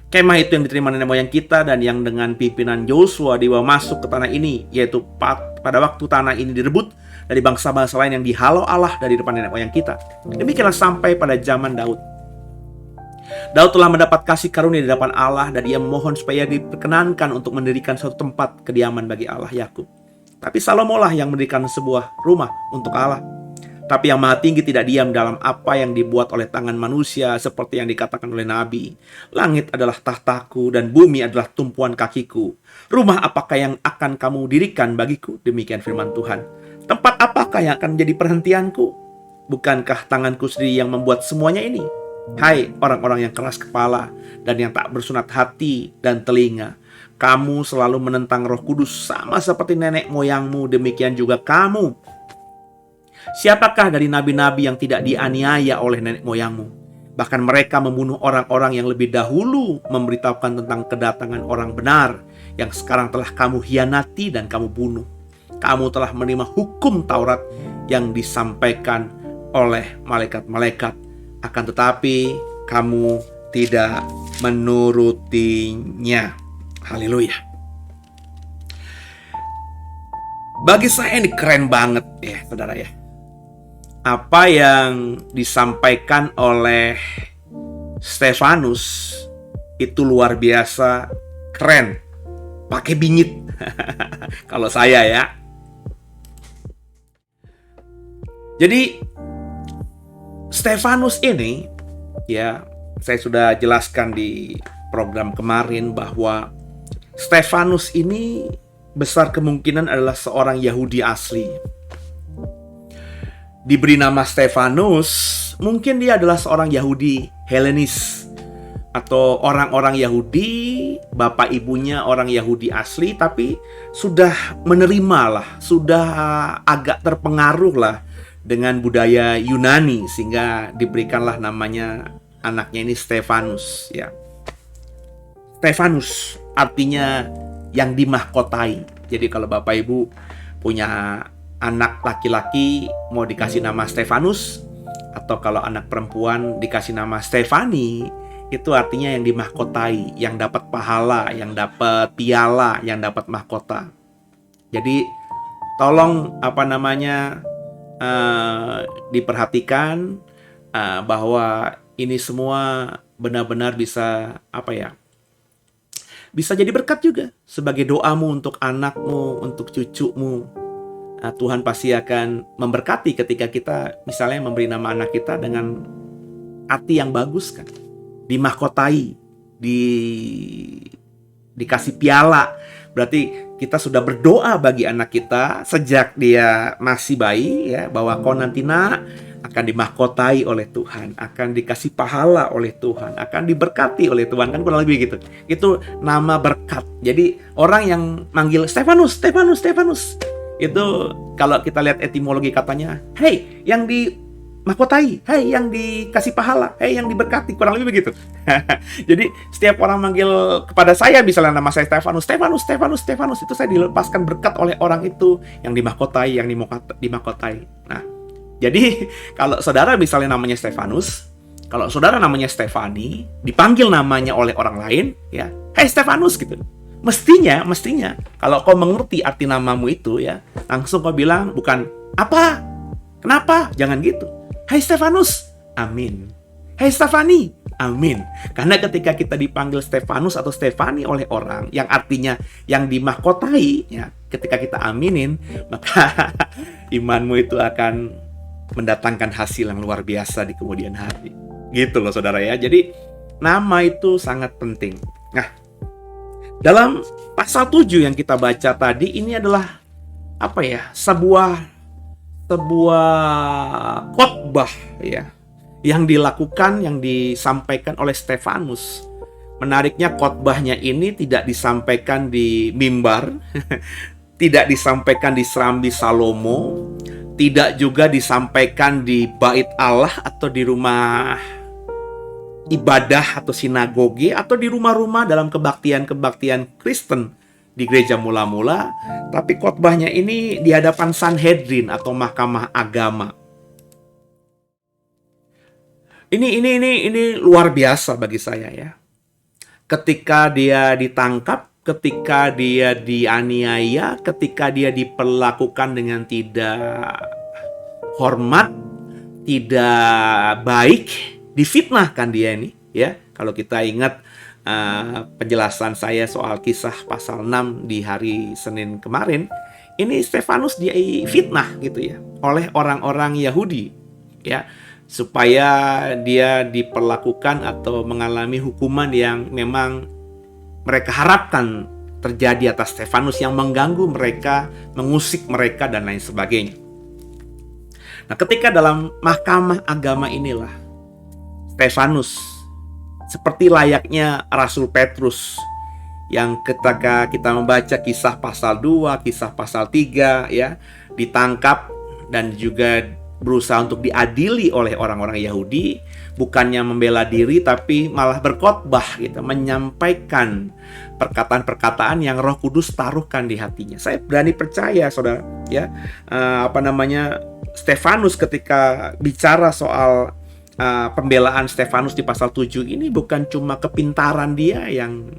Kemah itu yang diterima nenek moyang kita dan yang dengan pimpinan Yosua dibawa masuk ke tanah ini, yaitu pada waktu tanah ini direbut dari bangsa-bangsa lain yang dihalau Allah dari depan nenek moyang kita. Demikianlah sampai pada zaman Daud. Daud telah mendapat kasih karunia di hadapan Allah dan ia memohon supaya diperkenankan untuk mendirikan suatu tempat kediaman bagi Allah Yakub. Tapi Salomo lah yang mendirikan sebuah rumah untuk Allah. Tapi yang Maha Tinggi tidak diam dalam apa yang dibuat oleh tangan manusia, seperti yang dikatakan oleh Nabi. "Langit adalah tahtaku dan bumi adalah tumpuan kakiku. Rumah apakah yang akan kamu dirikan bagiku?" Demikian firman Tuhan. "Tempat apakah yang akan menjadi perhentianku? Bukankah tanganku sendiri yang membuat semuanya ini? Hai orang-orang yang keras kepala dan yang tak bersunat hati dan telinga, kamu selalu menentang Roh Kudus sama seperti nenek moyangmu, demikian juga kamu. Siapakah dari nabi-nabi yang tidak dianiaya oleh nenek moyangmu? Bahkan mereka membunuh orang-orang yang lebih dahulu memberitahukan tentang kedatangan orang benar, yang sekarang telah kamu hianati dan kamu bunuh. Kamu telah menerima hukum Taurat yang disampaikan oleh malaikat-malaikat, akan tetapi kamu tidak menurutinya." Haleluya. Bagi saya ini keren banget ya, saudara ya. Apa yang disampaikan oleh Stefanus itu luar biasa keren. Pakai bingit. Kalau saya ya. Jadi Stefanus ini, ya, saya sudah jelaskan di program kemarin bahwa Stefanus ini besar kemungkinan adalah seorang Yahudi asli. Diberi nama Stefanus, mungkin dia adalah seorang Yahudi Helenis, atau orang-orang Yahudi, bapak ibunya orang Yahudi asli, tapi sudah menerima lah, sudah agak terpengaruh lah dengan budaya Yunani, sehingga diberikanlah namanya anaknya ini Stefanus, ya. Stefanus artinya yang dimahkotai. Jadi kalau bapak ibu punya anak laki-laki mau dikasih nama Stefanus, atau kalau anak perempuan dikasih nama Stefani, itu artinya yang dimahkotai, yang dapat pahala, yang dapat piala, yang dapat mahkota. Jadi tolong diperhatikan bahwa ini semua benar-benar bisa bisa jadi berkat juga sebagai doamu untuk anakmu, untuk cucumu. Tuhan pasti akan memberkati ketika kita misalnya memberi nama anak kita dengan arti yang bagus kan. Dimahkotai, dikasih piala. Berarti kita sudah berdoa bagi anak kita sejak dia masih bayi, ya, bahwa kau nanti nak akan dimahkotai oleh Tuhan, akan dikasih pahala oleh Tuhan, akan diberkati oleh Tuhan, kan kurang lebih gitu. Itu nama berkat. Jadi orang yang manggil Stefanus, Stefanus, Stefanus, itu kalau kita lihat etimologi katanya, hey yang dimahkotai, hey yang dikasih pahala, hey yang diberkati, kurang lebih begitu. Jadi setiap orang manggil kepada saya, misalnya nama saya Stefanus, Stefanus, Stefanus, Stefanus, itu saya dilepaskan berkat oleh orang itu yang dimahkotai, yang dimahkotai. Nah, jadi kalau saudara misalnya namanya Stefanus, kalau saudara namanya Stefani, dipanggil namanya oleh orang lain, ya, hey Stefanus gitu. Mestinya kalau kau mengerti arti namamu itu, ya, langsung kau bilang bukan apa, kenapa, jangan gitu. Hai Stefanus, amin. Hai Stefani, amin. Karena ketika kita dipanggil Stefanus atau Stefani oleh orang yang artinya yang dimahkotai, ya, ketika kita aminin, maka imanmu itu akan mendatangkan hasil yang luar biasa di kemudian hari. Gitu loh saudara ya. Jadi nama itu sangat penting. Nah, dalam pasal 7 yang kita baca tadi, ini adalah sebuah khotbah, ya, yang dilakukan, yang disampaikan oleh Stefanus. Menariknya khotbahnya ini tidak disampaikan di mimbar, tidak disampaikan di Serambi Salomo, tidak juga disampaikan di bait Allah atau di rumah ibadah atau sinagoge atau di rumah-rumah dalam kebaktian-kebaktian Kristen di gereja mula-mula, tapi khotbahnya ini di hadapan Sanhedrin atau mahkamah agama. Ini luar biasa bagi saya, ya. Ketika dia ditangkap, ketika dia dianiaya, ketika dia diperlakukan dengan tidak hormat, tidak baik, difitnahkan dia ini, ya. Kalau kita ingat penjelasan saya soal Kisah pasal 6 di hari Senin kemarin, ini Stefanus dia fitnah gitu ya oleh orang-orang Yahudi, ya, supaya dia diperlakukan atau mengalami hukuman yang memang mereka harapkan terjadi atas Stefanus, yang mengganggu mereka, mengusik mereka dan lain sebagainya. Nah, ketika dalam mahkamah agama inilah Stefanus seperti layaknya Rasul Petrus yang ketika kita membaca Kisah pasal 2, Kisah pasal 3, ya, ditangkap dan juga berusaha untuk diadili oleh orang-orang Yahudi, bukannya membela diri tapi malah berkhotbah gitu, menyampaikan perkataan-perkataan yang Roh Kudus taruhkan di hatinya. Saya berani percaya, saudara, ya, Stefanus ketika bicara soal pembelaan Stefanus di pasal 7 ini bukan cuma kepintaran dia yang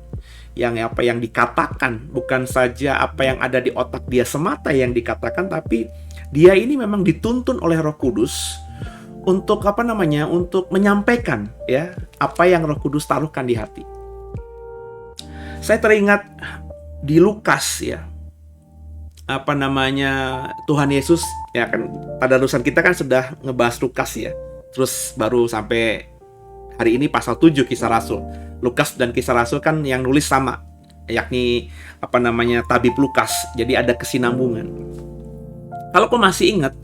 dikatakan, bukan saja apa yang ada di otak dia semata yang dikatakan, tapi dia ini memang dituntun oleh Roh Kudus untuk untuk menyampaikan, ya, apa yang Roh Kudus taruhkan di hati. Saya teringat di Lukas, ya, Tuhan Yesus, ya kan, pada urusan kita kan sudah ngebahas Lukas, ya. Terus baru sampai hari ini pasal 7 Kisah Rasul. Lukas dan Kisah Rasul kan yang nulis sama, yakni tabib Lukas. Jadi ada kesinambungan. Kalau kau masih ingat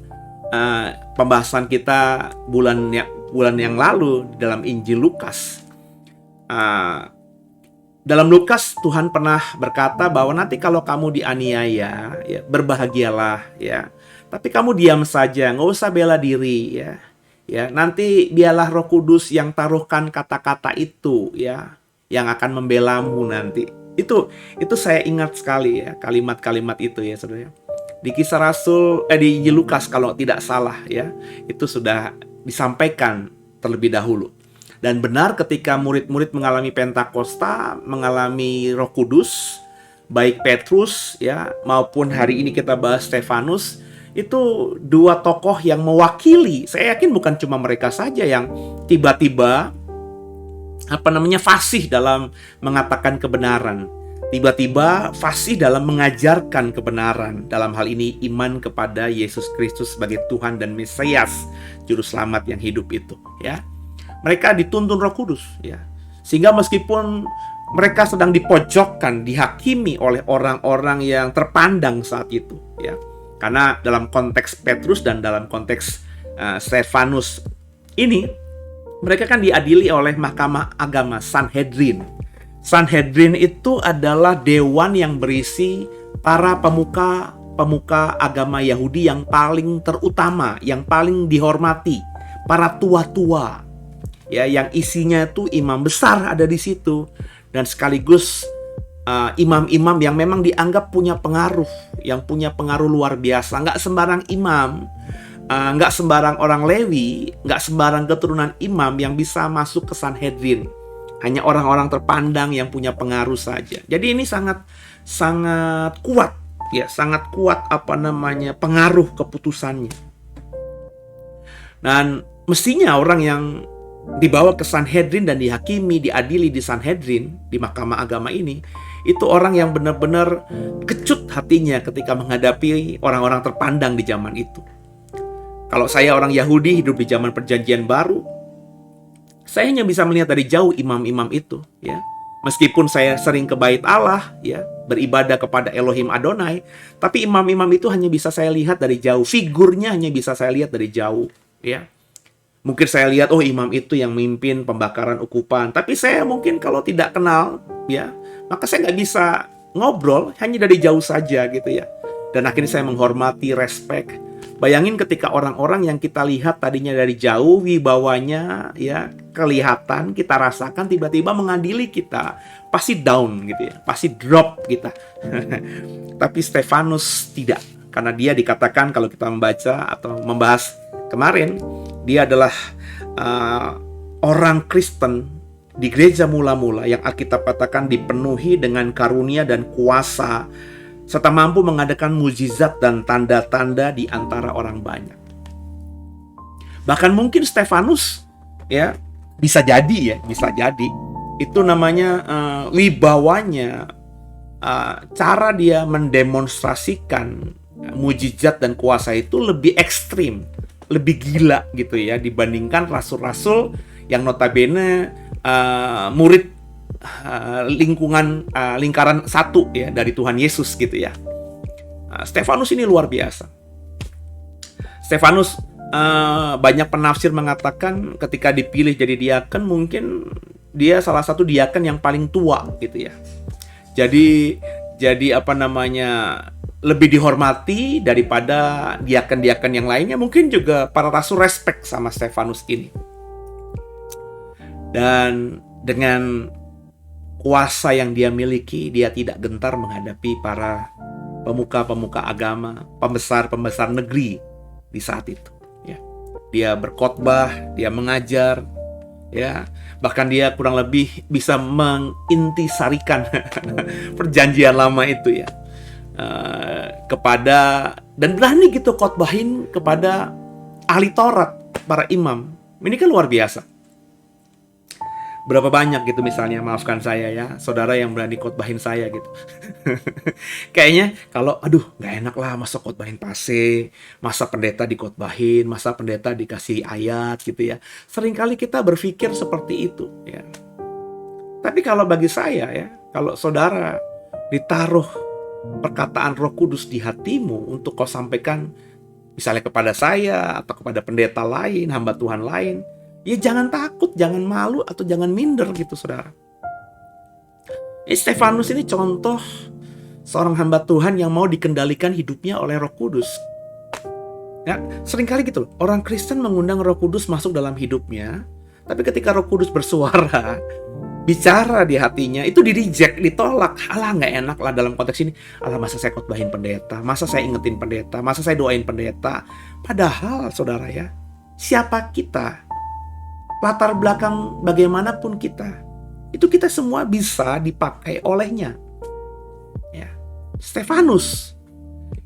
pembahasan kita bulan yang lalu dalam Injil Lukas. Dalam Lukas Tuhan pernah berkata bahwa nanti kalau kamu dianiaya, ya, berbahagialah, ya. Tapi kamu diam saja, nggak usah bela diri, ya. Ya, nanti biarlah Roh Kudus yang taruhkan kata-kata itu, ya, yang akan membelamu nanti. Itu saya ingat sekali, ya, kalimat-kalimat itu, ya, saudara. Di Kisah Rasul, di Injil Lukas kalau tidak salah, ya, itu sudah disampaikan terlebih dahulu. Dan benar ketika murid-murid mengalami Pentakosta, mengalami Roh Kudus, baik Petrus, ya, maupun hari ini kita bahas Stefanus, itu dua tokoh yang mewakili. Saya yakin bukan cuma mereka saja yang tiba-tiba fasih dalam mengatakan kebenaran. Tiba-tiba fasih dalam mengajarkan kebenaran. Dalam hal ini iman kepada Yesus Kristus sebagai Tuhan dan Mesias, juru selamat yang hidup itu, ya. Mereka dituntun Roh Kudus, ya. Sehingga meskipun mereka sedang dipojokkan, dihakimi oleh orang-orang yang terpandang saat itu, ya. Karena dalam konteks Petrus dan dalam konteks Stefanus ini, mereka kan diadili oleh Mahkamah Agama, Sanhedrin. Sanhedrin itu adalah dewan yang berisi para pemuka agama Yahudi yang paling terutama, yang paling dihormati, para tua-tua, ya, yang isinya itu imam besar ada di situ, dan sekaligus imam-imam yang memang dianggap punya pengaruh, yang punya pengaruh luar biasa. Nggak sembarang imam, nggak sembarang orang Lewi, nggak sembarang keturunan imam yang bisa masuk ke Sanhedrin. Hanya orang-orang terpandang yang punya pengaruh saja. Jadi ini sangat kuat, ya, sangat kuat pengaruh keputusannya. Dan mestinya orang yang dibawa ke Sanhedrin dan dihakimi, diadili di Sanhedrin, di Mahkamah Agama ini, itu orang yang benar-benar kecut hatinya ketika menghadapi orang-orang terpandang di zaman itu. Kalau saya orang Yahudi hidup di zaman Perjanjian Baru, saya hanya bisa melihat dari jauh imam-imam itu, ya. Meskipun saya sering ke Bait Allah, ya, beribadah kepada Elohim Adonai, tapi imam-imam itu hanya bisa saya lihat dari jauh, figurnya hanya bisa saya lihat dari jauh, ya. Mungkin saya lihat, oh, imam itu yang memimpin pembakaran ukupan. Tapi saya mungkin kalau tidak kenal, ya, maka saya nggak bisa ngobrol, hanya dari jauh saja gitu, ya. Dan akhirnya saya menghormati, respect. Bayangin ketika orang-orang yang kita lihat tadinya dari jauh, wibawanya, ya, kelihatan, kita rasakan, tiba-tiba mengadili kita. Pasti down gitu, ya. Pasti drop kita. Tapi Stefanus tidak. Karena dia dikatakan kalau kita membaca atau membahas kemarin, dia adalah orang Kristen di gereja mula-mula yang Alkitab katakan dipenuhi dengan karunia dan kuasa, serta mampu mengadakan mukjizat dan tanda-tanda di antara orang banyak. Bahkan mungkin Stefanus, ya, bisa jadi itu namanya wibawanya, cara dia mendemonstrasikan mukjizat dan kuasa itu lebih ekstrim, lebih gila gitu, ya, dibandingkan rasul-rasul yang notabene murid lingkaran satu, ya, dari Tuhan Yesus gitu, ya. Stefanus ini luar biasa. Stefanus, banyak penafsir mengatakan ketika dipilih jadi diaken, mungkin dia salah satu diaken yang paling tua gitu, ya. Jadi lebih dihormati daripada diaken-diaken yang lainnya. Mungkin juga para rasul respect sama Stefanus ini. Dan dengan kuasa yang dia miliki, dia tidak gentar menghadapi para pemuka-pemuka agama, pembesar-pembesar negeri di saat itu, ya. Dia berkhotbah, dia mengajar, ya. Bahkan dia kurang lebih bisa mengintisarikan perjanjian lama itu, ya. Dan berani gitu khotbahin kepada ahli Taurat, para imam. Ini kan luar biasa. Berapa banyak gitu misalnya, maafkan saya ya, saudara yang berani khotbahin saya gitu. Kayaknya kalau, aduh nggak enak lah masa khotbahin pase, masa pendeta dikhotbahin, masa pendeta dikasih ayat gitu ya. Seringkali kita berpikir seperti itu ya. Tapi kalau bagi saya ya, kalau saudara ditaruh perkataan Roh Kudus di hatimu untuk kau sampaikan misalnya kepada saya atau kepada pendeta lain, hamba Tuhan lain, ya jangan takut, jangan malu atau jangan minder gitu saudara. Stefanus ini contoh seorang hamba Tuhan yang mau dikendalikan hidupnya oleh Roh Kudus. Ya, seringkali gitu loh, orang Kristen mengundang Roh Kudus masuk dalam hidupnya, tapi ketika Roh Kudus bersuara, bicara di hatinya, itu di-reject, ditolak. Alah nggak enak lah dalam konteks ini. Alah masa saya khotbahin pendeta, masa saya ingetin pendeta, masa saya doain pendeta. Padahal saudara ya, siapa kita? Latar belakang bagaimanapun kita, itu kita semua bisa dipakai olehnya. Ya, Stefanus,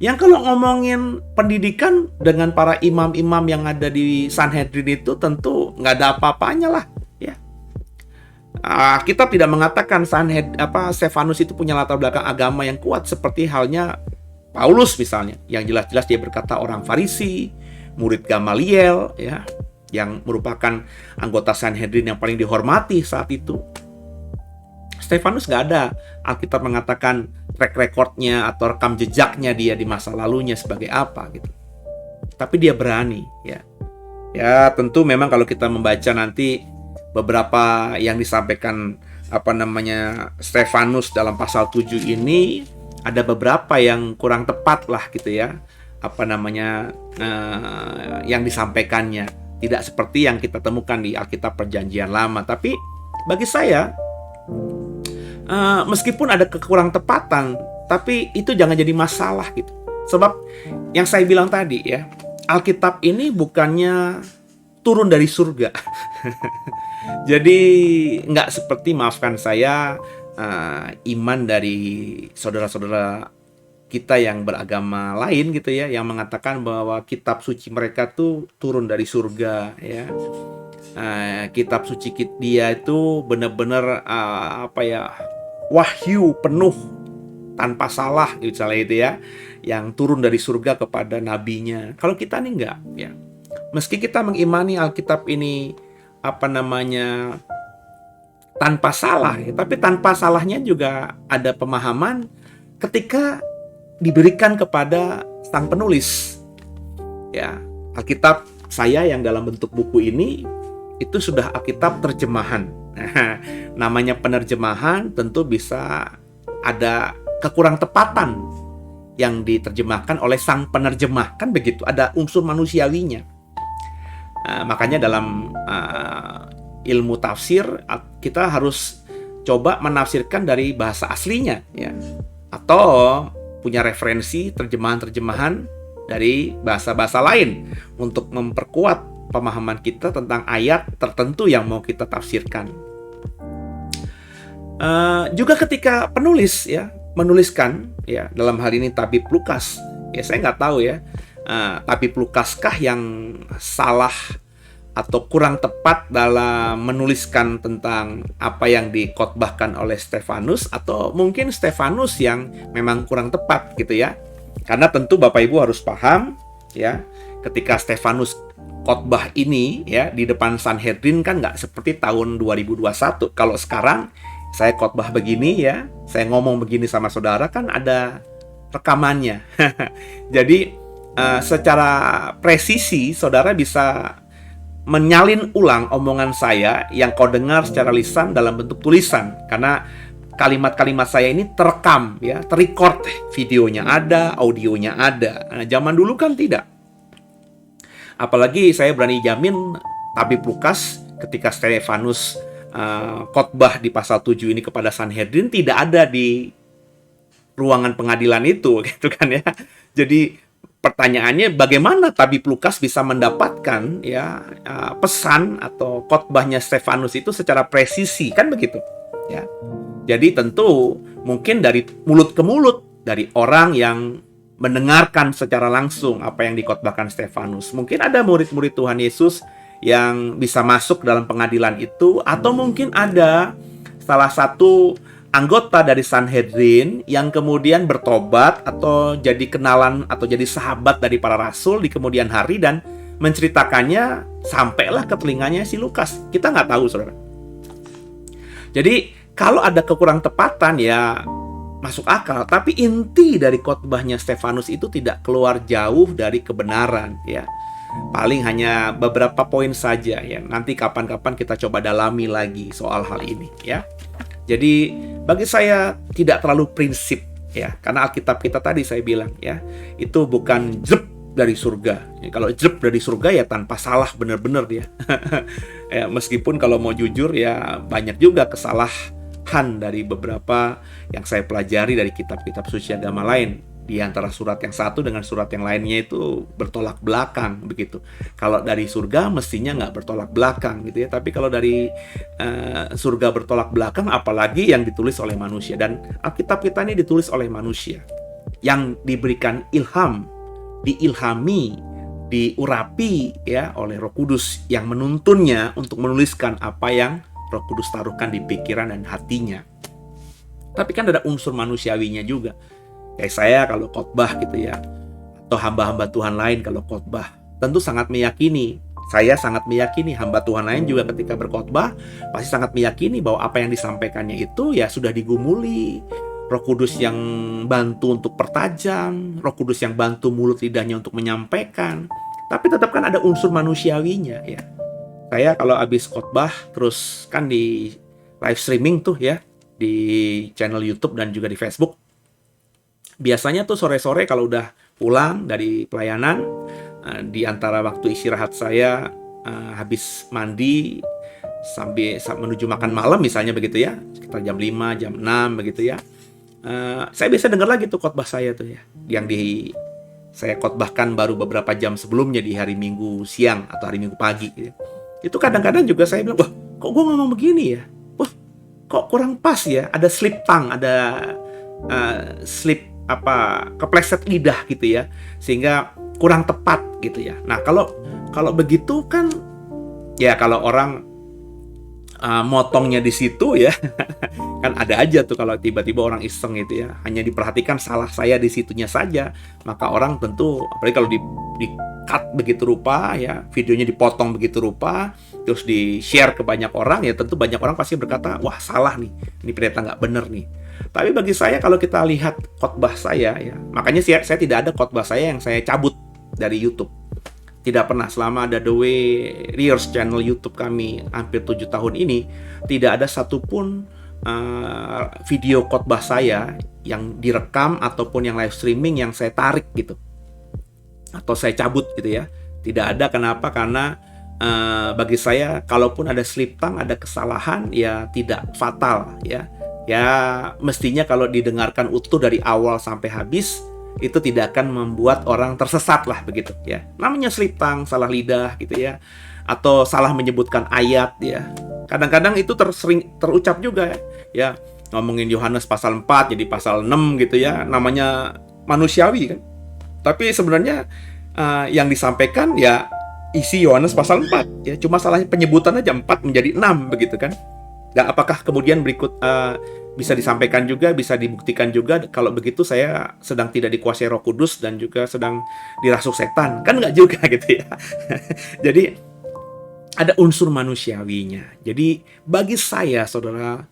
yang kalau ngomongin pendidikan dengan para imam-imam yang ada di Sanhedrin itu tentu nggak ada apa-apanya lah. Ya, kita tidak mengatakan Stefanus itu punya latar belakang agama yang kuat seperti halnya Paulus misalnya, yang jelas-jelas dia berkata orang Farisi, murid Gamaliel, ya, yang merupakan anggota Sanhedrin yang paling dihormati saat itu. Stefanus nggak ada Alkitab mengatakan track recordnya atau rekam jejaknya dia di masa lalunya sebagai apa gitu. Tapi dia berani, ya. Ya tentu memang kalau kita membaca nanti beberapa yang disampaikan Stefanus dalam pasal 7 ini ada beberapa yang kurang tepat lah gitu ya. Yang disampaikannya tidak seperti yang kita temukan di Alkitab Perjanjian Lama. Tapi bagi saya, meskipun ada kekurang tepatan, tapi itu jangan jadi masalah gitu. Sebab yang saya bilang tadi ya, Alkitab ini bukannya turun dari surga. Jadi nggak seperti, maafkan saya, iman dari saudara-saudara kita yang beragama lain gitu ya, yang mengatakan bahwa kitab suci mereka tuh turun dari surga ya. Kitab suci dia itu benar-benar wahyu penuh tanpa salah misalnya itu ya, yang turun dari surga kepada nabinya. Kalau kita nih enggak ya. Meski kita mengimani Alkitab ini tanpa salah ya, tapi tanpa salahnya juga ada pemahaman ketika diberikan kepada sang penulis. Ya, Alkitab saya yang dalam bentuk buku ini itu sudah Alkitab terjemahan. Nah, namanya penerjemahan tentu bisa ada kekurang tepatan yang diterjemahkan oleh sang penerjemah, kan begitu, ada unsur manusiawinya. Makanya dalam ilmu tafsir kita harus coba menafsirkan dari bahasa aslinya ya, atau punya referensi terjemahan-terjemahan dari bahasa-bahasa lain untuk memperkuat pemahaman kita tentang ayat tertentu yang mau kita tafsirkan. Juga ketika penulis ya menuliskan ya, dalam hal ini tabib Lukas ya, saya nggak tahu ya, tabib Lukaskah yang salah atau kurang tepat dalam menuliskan tentang apa yang dikhotbahkan oleh Stefanus, atau mungkin Stefanus yang memang kurang tepat gitu ya. Karena tentu Bapak Ibu harus paham ya, ketika Stefanus khotbah ini ya di depan Sanhedrin kan nggak seperti tahun 2021. Kalau sekarang saya khotbah begini ya, saya ngomong begini sama saudara kan ada rekamannya. Jadi secara presisi saudara bisa menyalin ulang omongan saya yang kau dengar secara lisan dalam bentuk tulisan, karena kalimat-kalimat saya ini terekam ya, terrecord, videonya ada, audionya ada. Nah, zaman dulu kan tidak. Apalagi saya berani jamin tabib Lukas ketika Stefanus khotbah di pasal 7 ini kepada Sanhedrin tidak ada di ruangan pengadilan itu gitu kan ya. Jadi pertanyaannya, bagaimana tabib Lukas bisa mendapatkan ya pesan atau khotbahnya Stefanus itu secara presisi, kan begitu ya. Jadi tentu mungkin dari mulut ke mulut, dari orang yang mendengarkan secara langsung apa yang dikhotbahkan Stefanus. Mungkin ada murid-murid Tuhan Yesus yang bisa masuk dalam pengadilan itu, atau mungkin ada salah satu anggota dari Sanhedrin yang kemudian bertobat atau jadi kenalan atau jadi sahabat dari para rasul di kemudian hari dan menceritakannya sampailah ke telinganya si Lukas. Kita nggak tahu, saudara. Jadi kalau ada kekurang tepatan ya masuk akal, tapi inti dari khotbahnya Stefanus itu tidak keluar jauh dari kebenaran ya. Paling hanya beberapa poin saja ya. Nanti kapan-kapan kita coba dalami lagi soal hal ini ya. Jadi bagi saya tidak terlalu prinsip ya, karena Alkitab kita tadi saya bilang ya, itu bukan jrep dari surga. Ya, kalau jrep dari surga ya tanpa salah benar-benar dia. Ya, meskipun kalau mau jujur ya banyak juga kesalahan dari beberapa yang saya pelajari dari kitab-kitab suci agama lain. Di antara surat yang satu dengan surat yang lainnya itu bertolak belakang begitu. Kalau dari surga mestinya nggak bertolak belakang gitu ya. Tapi kalau dari surga bertolak belakang, apalagi yang ditulis oleh manusia. Dan Alkitab kita ini ditulis oleh manusia yang diberikan ilham, diilhami, diurapi ya oleh Roh Kudus yang menuntunnya untuk menuliskan apa yang Roh Kudus taruhkan di pikiran dan hatinya. Tapi kan ada unsur manusiawinya juga. Kayak saya kalau khotbah gitu ya, atau hamba-hamba Tuhan lain kalau khotbah, tentu sangat meyakini. Saya sangat meyakini hamba Tuhan lain juga ketika berkhotbah pasti sangat meyakini bahwa apa yang disampaikannya itu ya sudah digumuli. Roh Kudus yang bantu untuk pertajam, Roh Kudus yang bantu mulut lidahnya untuk menyampaikan. Tapi tetap kan ada unsur manusiawinya ya. Saya kalau habis khotbah terus kan di live streaming tuh ya, di channel YouTube dan juga di Facebook. Biasanya tuh sore-sore kalau udah pulang dari pelayanan, di antara waktu istirahat saya habis mandi sampai menuju makan malam misalnya begitu ya, sekitar jam 5, jam 6 begitu ya. Saya biasa dengar lagi tuh khotbah saya tuh ya, yang saya khotbahkan baru beberapa jam sebelumnya di hari Minggu siang atau hari Minggu pagi gitu. Itu kadang-kadang juga saya bilang, wah kok gue ngomong begini ya? Wah kok kurang pas ya? Ada slip tongue, ada slip kepleset lidah gitu ya, sehingga kurang tepat gitu ya. Nah kalau begitu kan ya, kalau orang motongnya di situ ya kan ada aja tuh kalau tiba-tiba orang iseng gitu ya, hanya diperhatikan salah saya di situnya saja, maka orang tentu, apalagi kalau di cut begitu rupa ya, videonya dipotong begitu rupa, terus di share ke banyak orang ya, tentu banyak orang pasti berkata, wah salah nih, ini pendeta nggak bener nih. Tapi bagi saya kalau kita lihat khotbah saya ya, makanya saya tidak ada khotbah saya yang saya cabut dari YouTube. Tidak pernah, selama ada The Way Rears channel YouTube kami hampir 7 tahun ini, tidak ada satupun video khotbah saya yang direkam ataupun yang live streaming yang saya tarik gitu, atau saya cabut gitu ya. Tidak ada. Kenapa? Karena bagi saya kalaupun ada slip tongue, ada kesalahan ya tidak fatal ya. Ya mestinya kalau didengarkan utuh dari awal sampai habis, itu tidak akan membuat orang tersesat lah begitu ya. Namanya slip tongue, salah lidah gitu ya, atau salah menyebutkan ayat ya. Kadang-kadang itu sering terucap juga ya. Ngomongin Yohanes pasal 4 jadi pasal 6 gitu ya. Namanya manusiawi kan. Tapi sebenarnya yang disampaikan ya isi Yohanes pasal 4 ya. Cuma salahnya penyebutan aja 4 menjadi 6 begitu kan. Dan apakah kemudian berikut bisa disampaikan juga, bisa dibuktikan juga kalau begitu saya sedang tidak dikuasai Roh Kudus dan juga sedang dirasuk setan? Kan nggak juga gitu ya. Jadi ada unsur manusiawinya. Jadi bagi saya, saudara,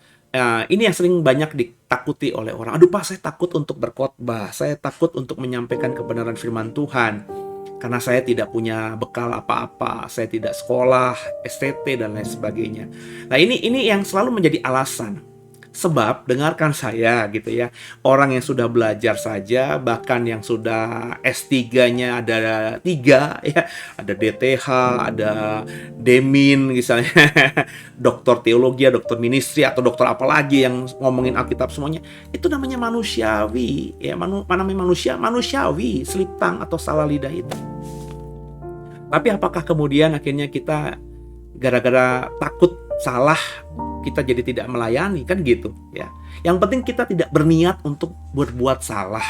ini yang sering banyak ditakuti oleh orang. Aduh Pak, saya takut untuk berkhotbah, saya takut untuk menyampaikan kebenaran firman Tuhan, karena saya tidak punya bekal apa-apa, saya tidak sekolah, STT dan lain sebagainya. Nah ini yang selalu menjadi alasan. Sebab dengarkan saya gitu ya, orang yang sudah belajar saja, bahkan yang sudah S3-nya ada 3 ya, ada DTH, ada Demin misalnya, doktor teologi, doktor ministry, atau doktor apalagi yang ngomongin Alkitab semuanya, itu namanya manusiawi ya. Namanya manusiawi, slip tongue atau salah lidah itu. Tapi apakah kemudian akhirnya kita gara-gara takut salah kita jadi tidak melayani? Kan gitu ya. Yang penting kita tidak berniat untuk berbuat salah.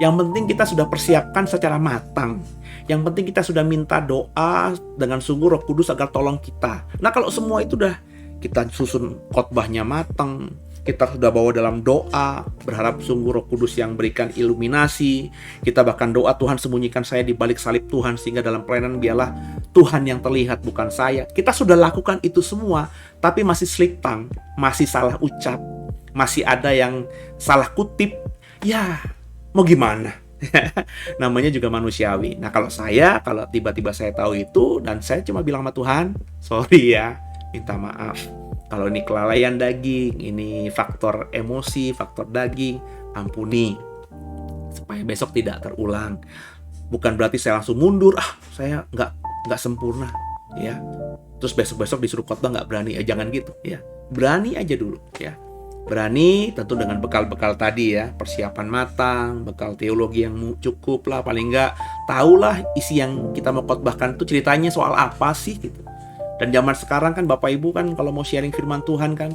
Yang penting kita sudah persiapkan secara matang. Yang penting kita sudah minta doa dengan sungguh Roh Kudus agar tolong kita. Nah, kalau semua itu udah kita susun khotbahnya matang, kita sudah bawa dalam doa, berharap sungguh Roh Kudus yang berikan iluminasi. Kita bahkan doa, Tuhan sembunyikan saya di balik salib Tuhan, sehingga dalam pelayanan biarlah Tuhan yang terlihat, bukan saya. Kita sudah lakukan itu semua, tapi masih slip tongue, masih salah ucap, masih ada yang salah kutip. Ya, mau gimana? Namanya juga manusiawi. Nah, kalau tiba-tiba saya tahu itu, dan saya cuma bilang sama Tuhan, sorry ya, minta maaf. Kalau ini kelalaian daging, ini faktor emosi, faktor daging, ampuni. Supaya besok tidak terulang. Bukan berarti saya langsung mundur, saya nggak sempurna, ya. Terus besok-besok disuruh khotbah nggak berani, jangan gitu, ya. Berani aja dulu, ya. Berani tentu dengan bekal-bekal tadi ya, persiapan matang, bekal teologi yang cukup lah, paling nggak tahulah isi yang kita mau khotbahkan itu ceritanya soal apa sih gitu. Dan zaman sekarang kan Bapak Ibu kan kalau mau sharing firman Tuhan kan,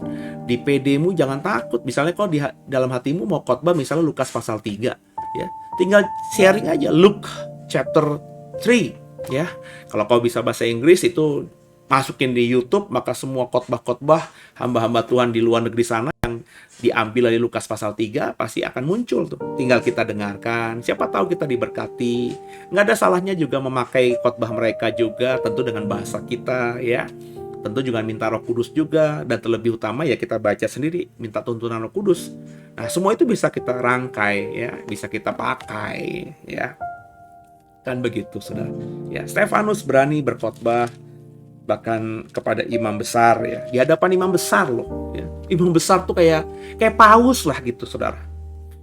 di PD-mu jangan takut. Misalnya kalau di dalam hatimu mau khotbah misalnya Lukas pasal 3 ya, tinggal sharing aja Luke chapter 3 ya. Kalau kau bisa bahasa Inggris itu masukin di YouTube, maka semua khotbah-khotbah hamba-hamba Tuhan di luar negeri sana yang diambil dari Lukas pasal 3 pasti akan muncul tuh. Tinggal kita dengarkan, siapa tahu kita diberkati. Nggak ada salahnya juga memakai khotbah mereka juga, tentu dengan bahasa kita ya. Tentu juga minta Roh Kudus juga, dan terlebih utama ya kita baca sendiri, minta tuntunan Roh Kudus. Nah, semua itu bisa kita rangkai ya, bisa kita pakai ya. Kan begitu, Saudara. Ya, Stefanus berani berkhotbah bahkan kepada imam besar ya, di hadapan imam besar loh ya. Imam besar tuh kayak paus lah gitu, Saudara.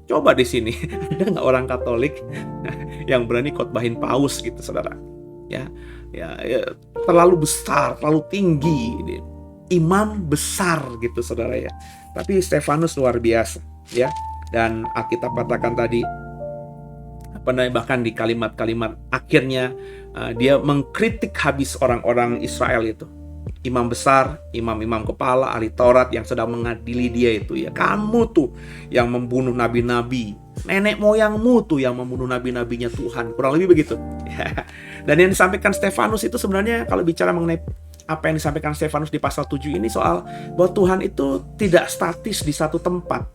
Coba di sini ada nggak orang Katolik yang berani khotbahin paus gitu, Saudara? Ya, terlalu besar, terlalu tinggi, imam besar gitu, Saudara ya. Tapi Stefanus luar biasa ya. Dan Alkitab katakan tadi, bahkan di kalimat-kalimat akhirnya dia mengkritik habis orang-orang Israel itu. Imam besar, imam-imam kepala, ahli Taurat yang sedang mengadili dia itu ya. Kamu tuh yang membunuh nabi-nabi. Nenek moyangmu tuh yang membunuh nabi-nabinya Tuhan. Kurang lebih begitu. Dan yang disampaikan Stefanus itu sebenarnya kalau bicara mengenai apa yang disampaikan Stefanus di pasal 7 ini soal bahwa Tuhan itu tidak statis di satu tempat.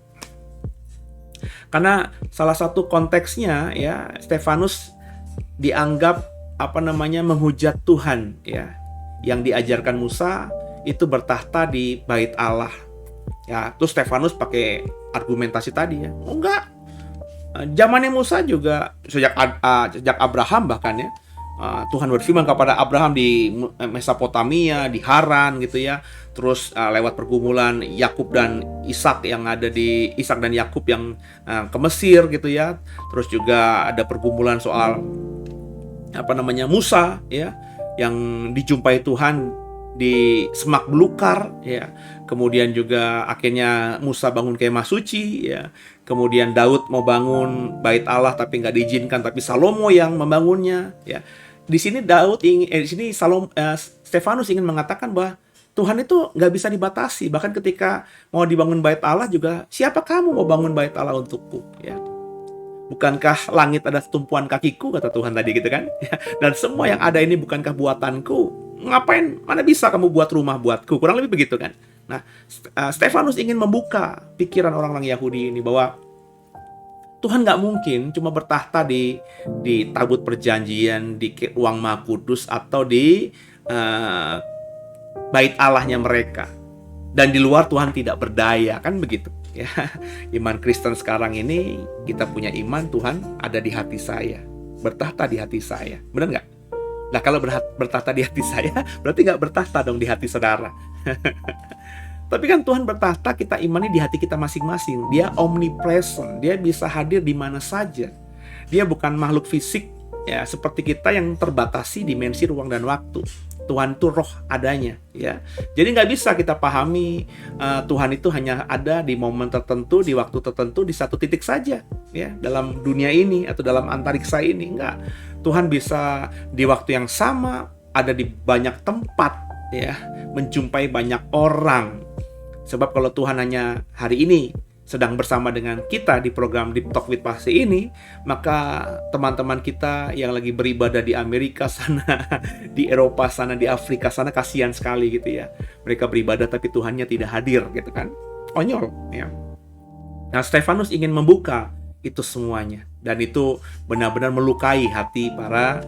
Karena salah satu konteksnya ya, Stefanus dianggap menghujat Tuhan ya. Yang diajarkan Musa itu bertahta di bait Allah. Ya, terus Stefanus pakai argumentasi tadi ya. Oh enggak. Zamannya Musa juga sejak Abraham bahkan ya. Tuhan berfirman kepada Abraham di Mesopotamia, di Haran gitu ya. Terus lewat pergumulan Yakub dan Ishak yang ada di Ishak dan Yakub yang ke Mesir gitu ya. Terus juga ada pergumulan soal Musa ya, yang dijumpai Tuhan di semak belukar ya. Kemudian juga akhirnya Musa bangun kemah suci ya. Kemudian Daud mau bangun bait Allah tapi nggak diizinkan, tapi Salomo yang membangunnya ya. Di sini Stefanus ingin mengatakan bahwa Tuhan itu nggak bisa dibatasi. Bahkan ketika mau dibangun bait Allah juga, siapa kamu mau bangun bait Allah untukku ya. Bukankah langit ada tumpuan kakiku, kata Tuhan tadi gitu kan. Dan semua yang ada ini bukankah buatanku. Ngapain, mana bisa kamu buat rumah buatku. Kurang lebih begitu kan. Nah, Stefanus ingin membuka pikiran orang-orang Yahudi ini bahwa Tuhan nggak mungkin cuma bertahta di tabut perjanjian, di ruang Maha Kudus, atau di bait Allahnya mereka. Dan di luar Tuhan tidak berdaya, kan begitu. Ya, iman Kristen sekarang ini, kita punya iman Tuhan ada di hati saya, bertahta di hati saya. Benar nggak? Nah, kalau bertahta di hati saya, berarti nggak bertahta dong di hati saudara. Tapi kan Tuhan bertahta, kita imani di hati kita masing-masing. Dia omnipresent, dia bisa hadir di mana saja. Dia bukan makhluk fisik ya, seperti kita yang terbatasi dimensi ruang dan waktu. Tuhan itu roh adanya ya. Jadi nggak bisa kita pahami Tuhan itu hanya ada di momen tertentu, di waktu tertentu, di satu titik saja ya, dalam dunia ini atau dalam antariksa ini. Enggak. Tuhan bisa di waktu yang sama ada di banyak tempat ya, menjumpai banyak orang. Sebab kalau Tuhan hanya hari ini sedang bersama dengan kita di program Deep Talk with Pastor ini, maka teman-teman kita yang lagi beribadah di Amerika sana, di Eropa sana, di Afrika sana, kasihan sekali gitu ya. Mereka beribadah tapi Tuhannya tidak hadir gitu kan. Konyol ya. Nah, Stefanus ingin membuka itu semuanya, dan itu benar-benar melukai hati para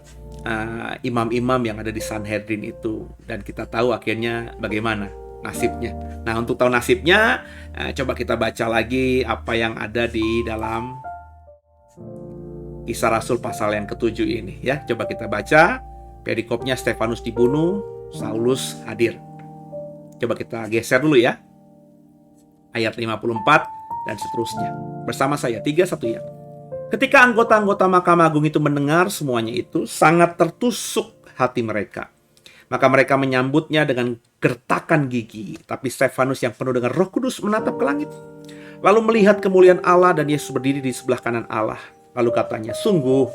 imam-imam yang ada di Sanhedrin itu. Dan kita tahu akhirnya bagaimana nasibnya. Nah, untuk tahu nasibnya, coba kita baca lagi apa yang ada di dalam Kisah Rasul pasal yang ke-7 ini ya. Coba kita baca perikopnya. Stefanus dibunuh, Saulus hadir. Coba kita geser dulu ya. Ayat 54 dan seterusnya. Bersama saya, 3-1 ya. Ketika anggota-anggota Mahkamah Agung itu mendengar semuanya itu, sangat tertusuk hati mereka. Maka mereka menyambutnya dengan gertakan gigi. Tapi Stefanus yang penuh dengan Roh Kudus menatap ke langit, lalu melihat kemuliaan Allah dan Yesus berdiri di sebelah kanan Allah. Lalu katanya, sungguh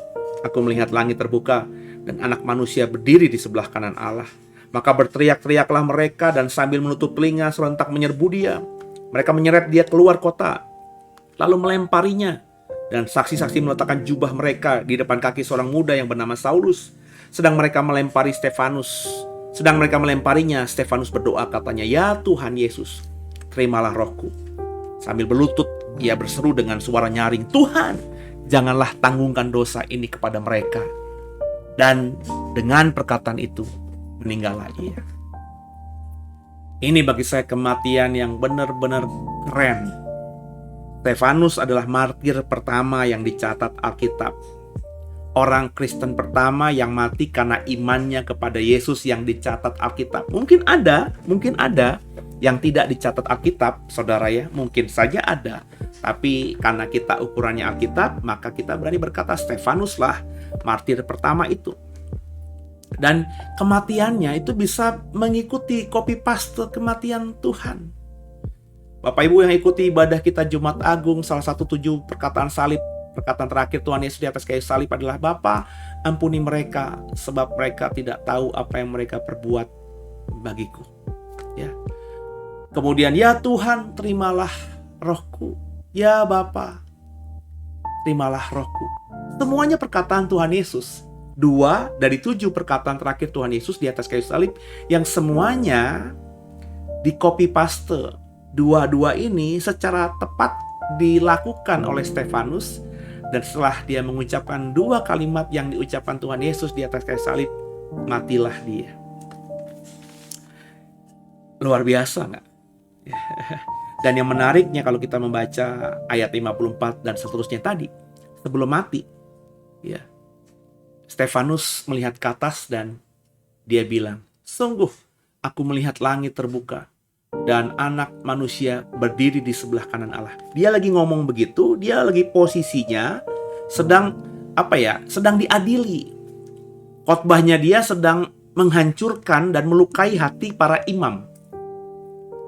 aku melihat langit terbuka dan anak manusia berdiri di sebelah kanan Allah. Maka berteriak-teriaklah mereka dan sambil menutup telinga serentak menyerbu dia. Mereka menyeret dia keluar kota, lalu melemparinya. Dan saksi-saksi meletakkan jubah mereka di depan kaki seorang muda yang bernama Saulus. Sedang mereka melemparinya, Stefanus berdoa, katanya, ya Tuhan Yesus, terimalah rohku. Sambil berlutut, ia berseru dengan suara nyaring, Tuhan, janganlah tanggungkan dosa ini kepada mereka. Dan dengan perkataan itu, meninggallah ia. Ini bagi saya kematian yang benar-benar keren. Stefanus adalah martir pertama yang dicatat Alkitab. Orang Kristen pertama yang mati karena imannya kepada Yesus yang dicatat Alkitab. Mungkin ada yang tidak dicatat Alkitab, saudara ya. Mungkin saja ada. Tapi karena kita ukurannya Alkitab, maka kita berani berkata Stefanuslah martir pertama itu. Dan kematiannya itu bisa mengikuti copy paste kematian Tuhan. Bapak Ibu yang ikuti ibadah kita Jumat Agung, salah satu 7 perkataan salib, perkataan terakhir Tuhan Yesus di atas kayu salib adalah, Bapa, ampuni mereka sebab mereka tidak tahu apa yang mereka perbuat bagiku. Ya. Kemudian, ya Tuhan, terimalah rohku. Ya Bapa, terimalah rohku. Semuanya perkataan Tuhan Yesus. 2 dari 7 perkataan terakhir Tuhan Yesus di atas kayu salib yang semuanya di copy paste. Dua-dua ini secara tepat dilakukan oleh Stefanus, dan setelah dia mengucapkan 2 kalimat yang diucapkan Tuhan Yesus di atas kayu salib, matilah dia. Luar biasa nggak? Dan yang menariknya kalau kita membaca ayat 54 dan seterusnya tadi, sebelum mati, ya, Stefanus melihat ke atas dan dia bilang, sungguh aku melihat langit terbuka dan anak manusia berdiri di sebelah kanan Allah. Dia lagi ngomong begitu, dia lagi posisinya sedang diadili. Khotbahnya dia sedang menghancurkan dan melukai hati para imam.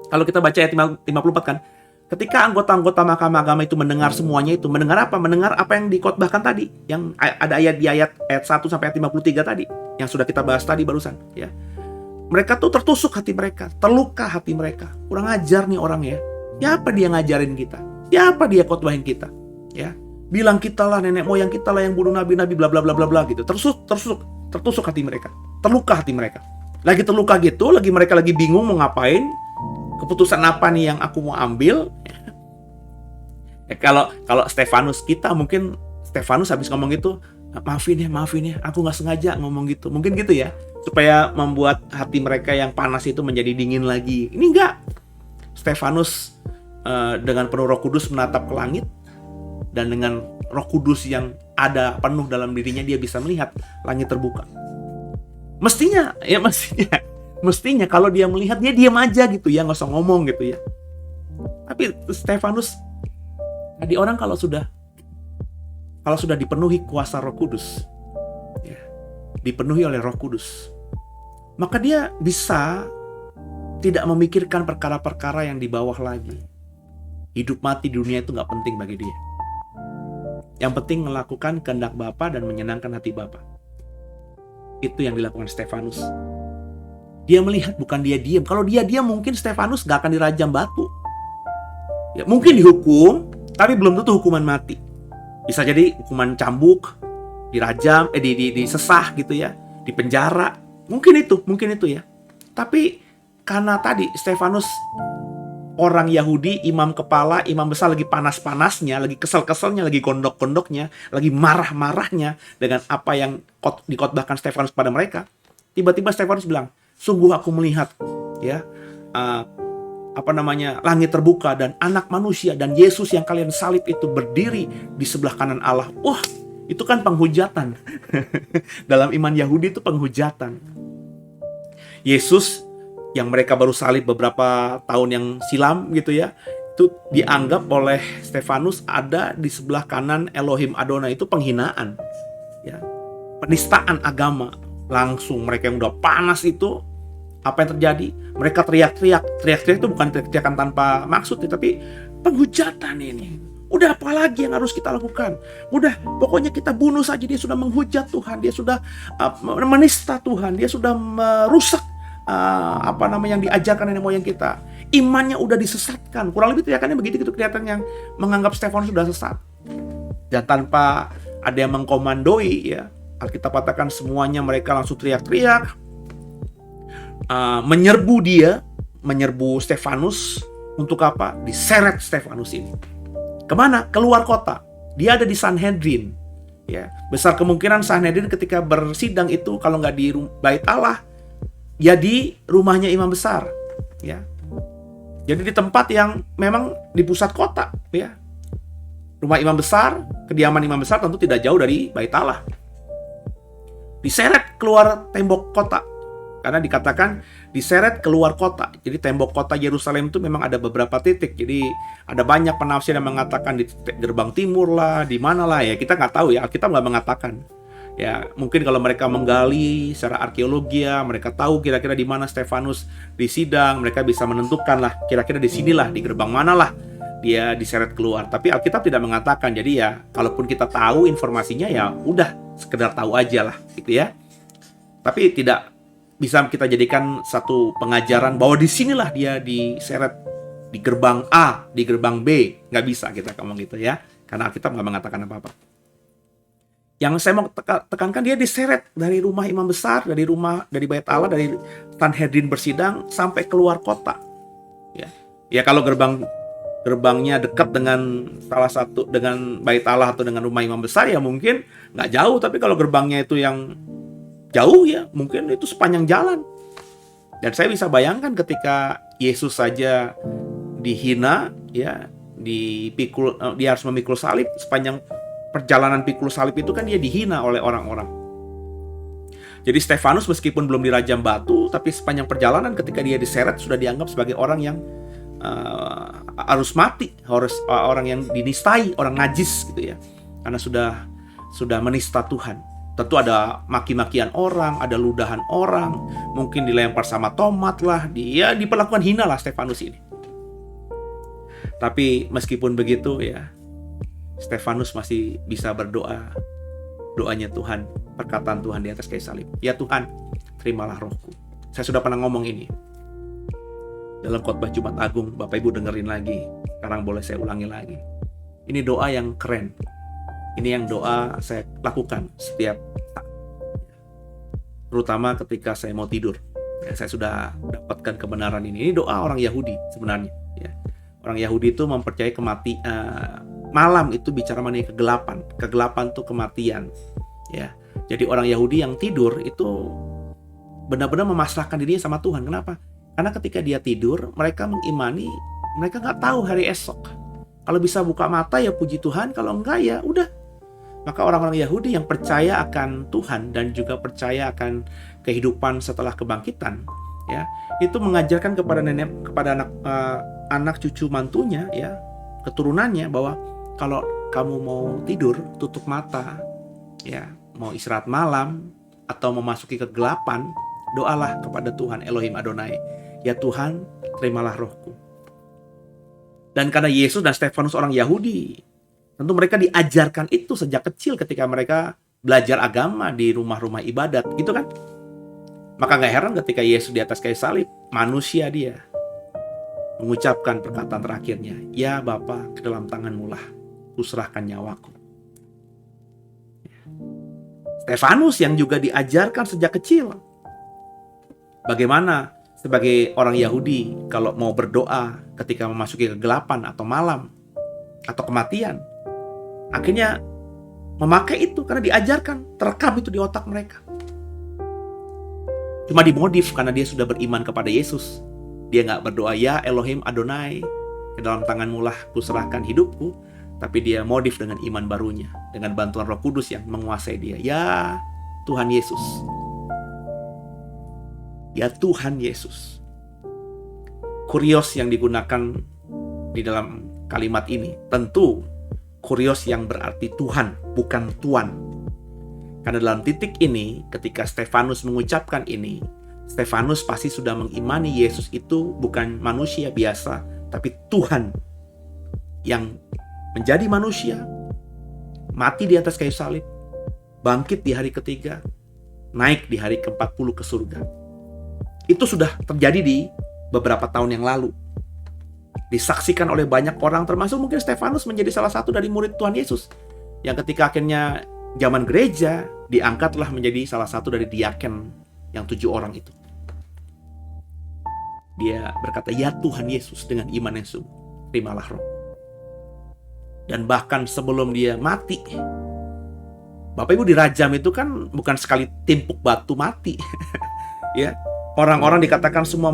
Kalau kita baca ayat 54 kan, ketika anggota-anggota Mahkamah Agama itu mendengar semuanya itu, mendengar apa? Mendengar apa yang dikhotbahkan tadi, yang ada ayat 1 sampai ayat 53 tadi, yang sudah kita bahas tadi barusan, ya. Mereka tuh tertusuk hati mereka, terluka hati mereka. Kurang ajar nih orang ya. Siapa dia ngajarin kita? Siapa dia khotbahin kita? Ya, bilang kita lah, nenek moyang kita lah yang bunuh nabi-nabi, bla bla bla bla bla gitu. Tertusuk hati mereka, terluka hati mereka. Lagi terluka gitu, mereka lagi bingung mau ngapain. Keputusan apa nih yang aku mau ambil? Ya, kalau Stefanus kita, mungkin Stefanus habis ngomong gitu, maafin ya, aku nggak sengaja ngomong gitu. Mungkin gitu ya, supaya membuat hati mereka yang panas itu menjadi dingin lagi. Ini enggak. Stefanus dengan penuh Roh Kudus menatap ke langit, dan dengan Roh Kudus yang ada penuh dalam dirinya, dia bisa melihat langit terbuka. Mestinya kalau dia melihat, dia diam aja gitu ya, nggak usah ngomong gitu ya. Tapi Stefanus, tadi orang kalau sudah dipenuhi kuasa Roh Kudus, ya, dipenuhi oleh Roh Kudus, maka dia bisa tidak memikirkan perkara-perkara yang di bawah lagi. Hidup mati di dunia itu gak penting bagi dia. Yang penting melakukan kehendak Bapa dan menyenangkan hati Bapa. Itu yang dilakukan Stefanus. Dia melihat, bukan dia diam. Kalau dia diam, mungkin Stefanus gak akan dirajam batu. Ya, mungkin dihukum, tapi belum tentu hukuman mati. Bisa jadi hukuman cambuk, dirajam, disesah gitu ya, di penjara. Mungkin itu ya. Tapi karena tadi Stefanus orang Yahudi, imam kepala, imam besar lagi panas-panasnya, lagi kesel-keselnya, lagi gondok-gondoknya, lagi marah-marahnya dengan apa yang dikotbahkan Stefanus pada mereka. Tiba-tiba Stefanus bilang, sungguh aku melihat ya langit terbuka dan anak manusia dan Yesus yang kalian salib itu berdiri di sebelah kanan Allah. Wah, itu kan penghujatan. Dalam iman Yahudi itu penghujatan. Yesus yang mereka baru salib beberapa tahun yang silam gitu ya, itu dianggap oleh Stefanus ada di sebelah kanan Elohim Adonai. Itu penghinaan ya, penistaan agama. Langsung mereka yang udah panas itu, apa yang terjadi? Mereka teriak-teriak itu bukan teriakan tanpa maksud, tapi penghujatan ini. Udah, apa lagi yang harus kita lakukan? Udah, pokoknya kita bunuh saja. Dia sudah menghujat Tuhan, dia sudah menista Tuhan, dia sudah merusak yang diajarkan nenek moyang kita. Imannya udah disesatkan. Kurang lebih teriakannya begitu, kelihatan yang menganggap Stefanus sudah sesat. Dan tanpa ada yang mengkomandoi ya, Alkitab katakan semuanya mereka langsung teriak-teriak, menyerbu Stefanus. Untuk apa? Diseret Stefanus ini. Kemana? Keluar kota. Dia ada di Sanhedrin. Ya, besar kemungkinan Sanhedrin ketika bersidang itu kalau nggak di Bait Allah, ya di rumahnya imam besar. Ya, jadi di tempat yang memang di pusat kota. Ya, rumah imam besar, kediaman imam besar tentu tidak jauh dari Bait Allah. Diseret keluar tembok kota. Karena dikatakan diseret keluar kota. Jadi tembok kota Yerusalem itu memang ada beberapa titik. Jadi ada banyak penafsir yang mengatakan di gerbang timur lah, di mana lah ya. Kita nggak tahu ya, Alkitab nggak mengatakan. Ya, mungkin kalau mereka menggali secara arkeologi ya, mereka tahu kira-kira di mana Stefanus disidang, mereka bisa menentukan lah, kira-kira di sinilah, di gerbang mana lah dia diseret keluar. Tapi Alkitab tidak mengatakan. Jadi ya, kalaupun kita tahu informasinya ya udah sekedar tahu aja lah gitu ya. Tapi tidak bisa kita jadikan satu pengajaran bahwa di sinilah dia diseret, di gerbang A, di gerbang B. Nggak bisa kita ngomong gitu ya, karena Alkitab nggak mengatakan apa-apa. Yang saya mau tekankan, dia diseret dari rumah imam besar, dari Bait Allah, dari Sanhedrin bersidang sampai keluar kota. Ya kalau gerbangnya dekat dengan dengan Bait Allah atau dengan rumah imam besar ya mungkin nggak jauh. Tapi kalau gerbangnya itu yang jauh ya mungkin itu sepanjang jalan. Dan saya bisa bayangkan ketika Yesus saja dihina ya, dia harus memikul salib. Sepanjang perjalanan pikul salib itu kan dia dihina oleh orang-orang. Jadi Stefanus meskipun belum dirajam batu, tapi sepanjang perjalanan ketika dia diseret sudah dianggap sebagai orang yang harus mati, orang yang dinistai, orang najis gitu ya, karena sudah menista Tuhan. Tentu ada maki-makian orang, ada ludahan orang, mungkin dilempar sama tomat lah, dia diperlakukan hina lah Stefanus ini. Tapi meskipun begitu ya, Stefanus masih bisa berdoa, doanya Tuhan, perkataan Tuhan di atas kayu salib. Ya Tuhan, terimalah rohku. Saya sudah pernah ngomong ini dalam khotbah Jumat Agung, Bapak Ibu dengerin lagi. Sekarang boleh saya ulangi lagi. Ini doa yang keren. Ini yang doa saya lakukan setiap saat, terutama ketika saya mau tidur. Ya, saya sudah dapatkan kebenaran ini. Ini doa orang Yahudi sebenarnya. Ya. Orang Yahudi itu mempercayai kematian. Malam itu bicara mengenai kegelapan. Kegelapan itu kematian. Ya. Jadi orang Yahudi yang tidur itu benar-benar memasrahkan dirinya sama Tuhan. Kenapa? Karena ketika dia tidur, mereka mengimani, mereka nggak tahu hari esok. Kalau bisa buka mata ya puji Tuhan, kalau enggak ya udah. Maka orang-orang Yahudi yang percaya akan Tuhan dan juga percaya akan kehidupan setelah kebangkitan, ya, itu mengajarkan kepada anak cucu mantunya, ya, keturunannya, bahwa kalau kamu mau tidur tutup mata, ya, mau istirahat malam atau memasuki kegelapan, doalah kepada Tuhan Elohim Adonai. Ya Tuhan, terimalah rohku. Dan karena Yesus dan Stefanus orang Yahudi, tentu mereka diajarkan itu sejak kecil ketika mereka belajar agama di rumah-rumah ibadat, gitu kan? Maka gak heran ketika Yesus di atas kayu salib, manusia dia. mengucapkan perkataan terakhirnya, "Ya Bapa, ke dalam tangan-Mu lah kuserahkan nyawaku." Stefanus yang juga diajarkan sejak kecil bagaimana sebagai orang Yahudi kalau mau berdoa ketika memasuki kegelapan atau malam atau kematian, akhirnya memakai itu karena diajarkan, terekam itu di otak mereka. Cuma dimodif karena dia sudah beriman kepada Yesus. Dia nggak berdoa, "Ya Elohim Adonai, ke dalam tangan-Mu lah kuserahkan hidupku." Tapi dia modif dengan iman barunya, dengan bantuan Roh Kudus yang menguasai dia. "Ya Tuhan Yesus. Ya Tuhan Yesus." Kurios yang digunakan di dalam kalimat ini tentu kurios yang berarti Tuhan, bukan Tuan. Karena dalam titik ini, ketika Stefanus mengucapkan ini, Stefanus pasti sudah mengimani Yesus itu bukan manusia biasa, tapi Tuhan yang menjadi manusia, mati di atas kayu salib, bangkit di hari ketiga, naik di hari ke-40 ke surga. Itu sudah terjadi di beberapa tahun yang lalu. Disaksikan oleh banyak orang, termasuk mungkin Stefanus menjadi salah satu dari murid Tuhan Yesus, yang ketika akhirnya zaman gereja, diangkatlah menjadi salah satu dari diaken yang 7 orang itu. Dia berkata, "Ya Tuhan Yesus," dengan iman yang sungguh, "terimalah roh." Dan bahkan sebelum dia mati, Bapak Ibu, dirajam itu kan bukan sekali timpuk batu mati. Ya, orang-orang dikatakan semua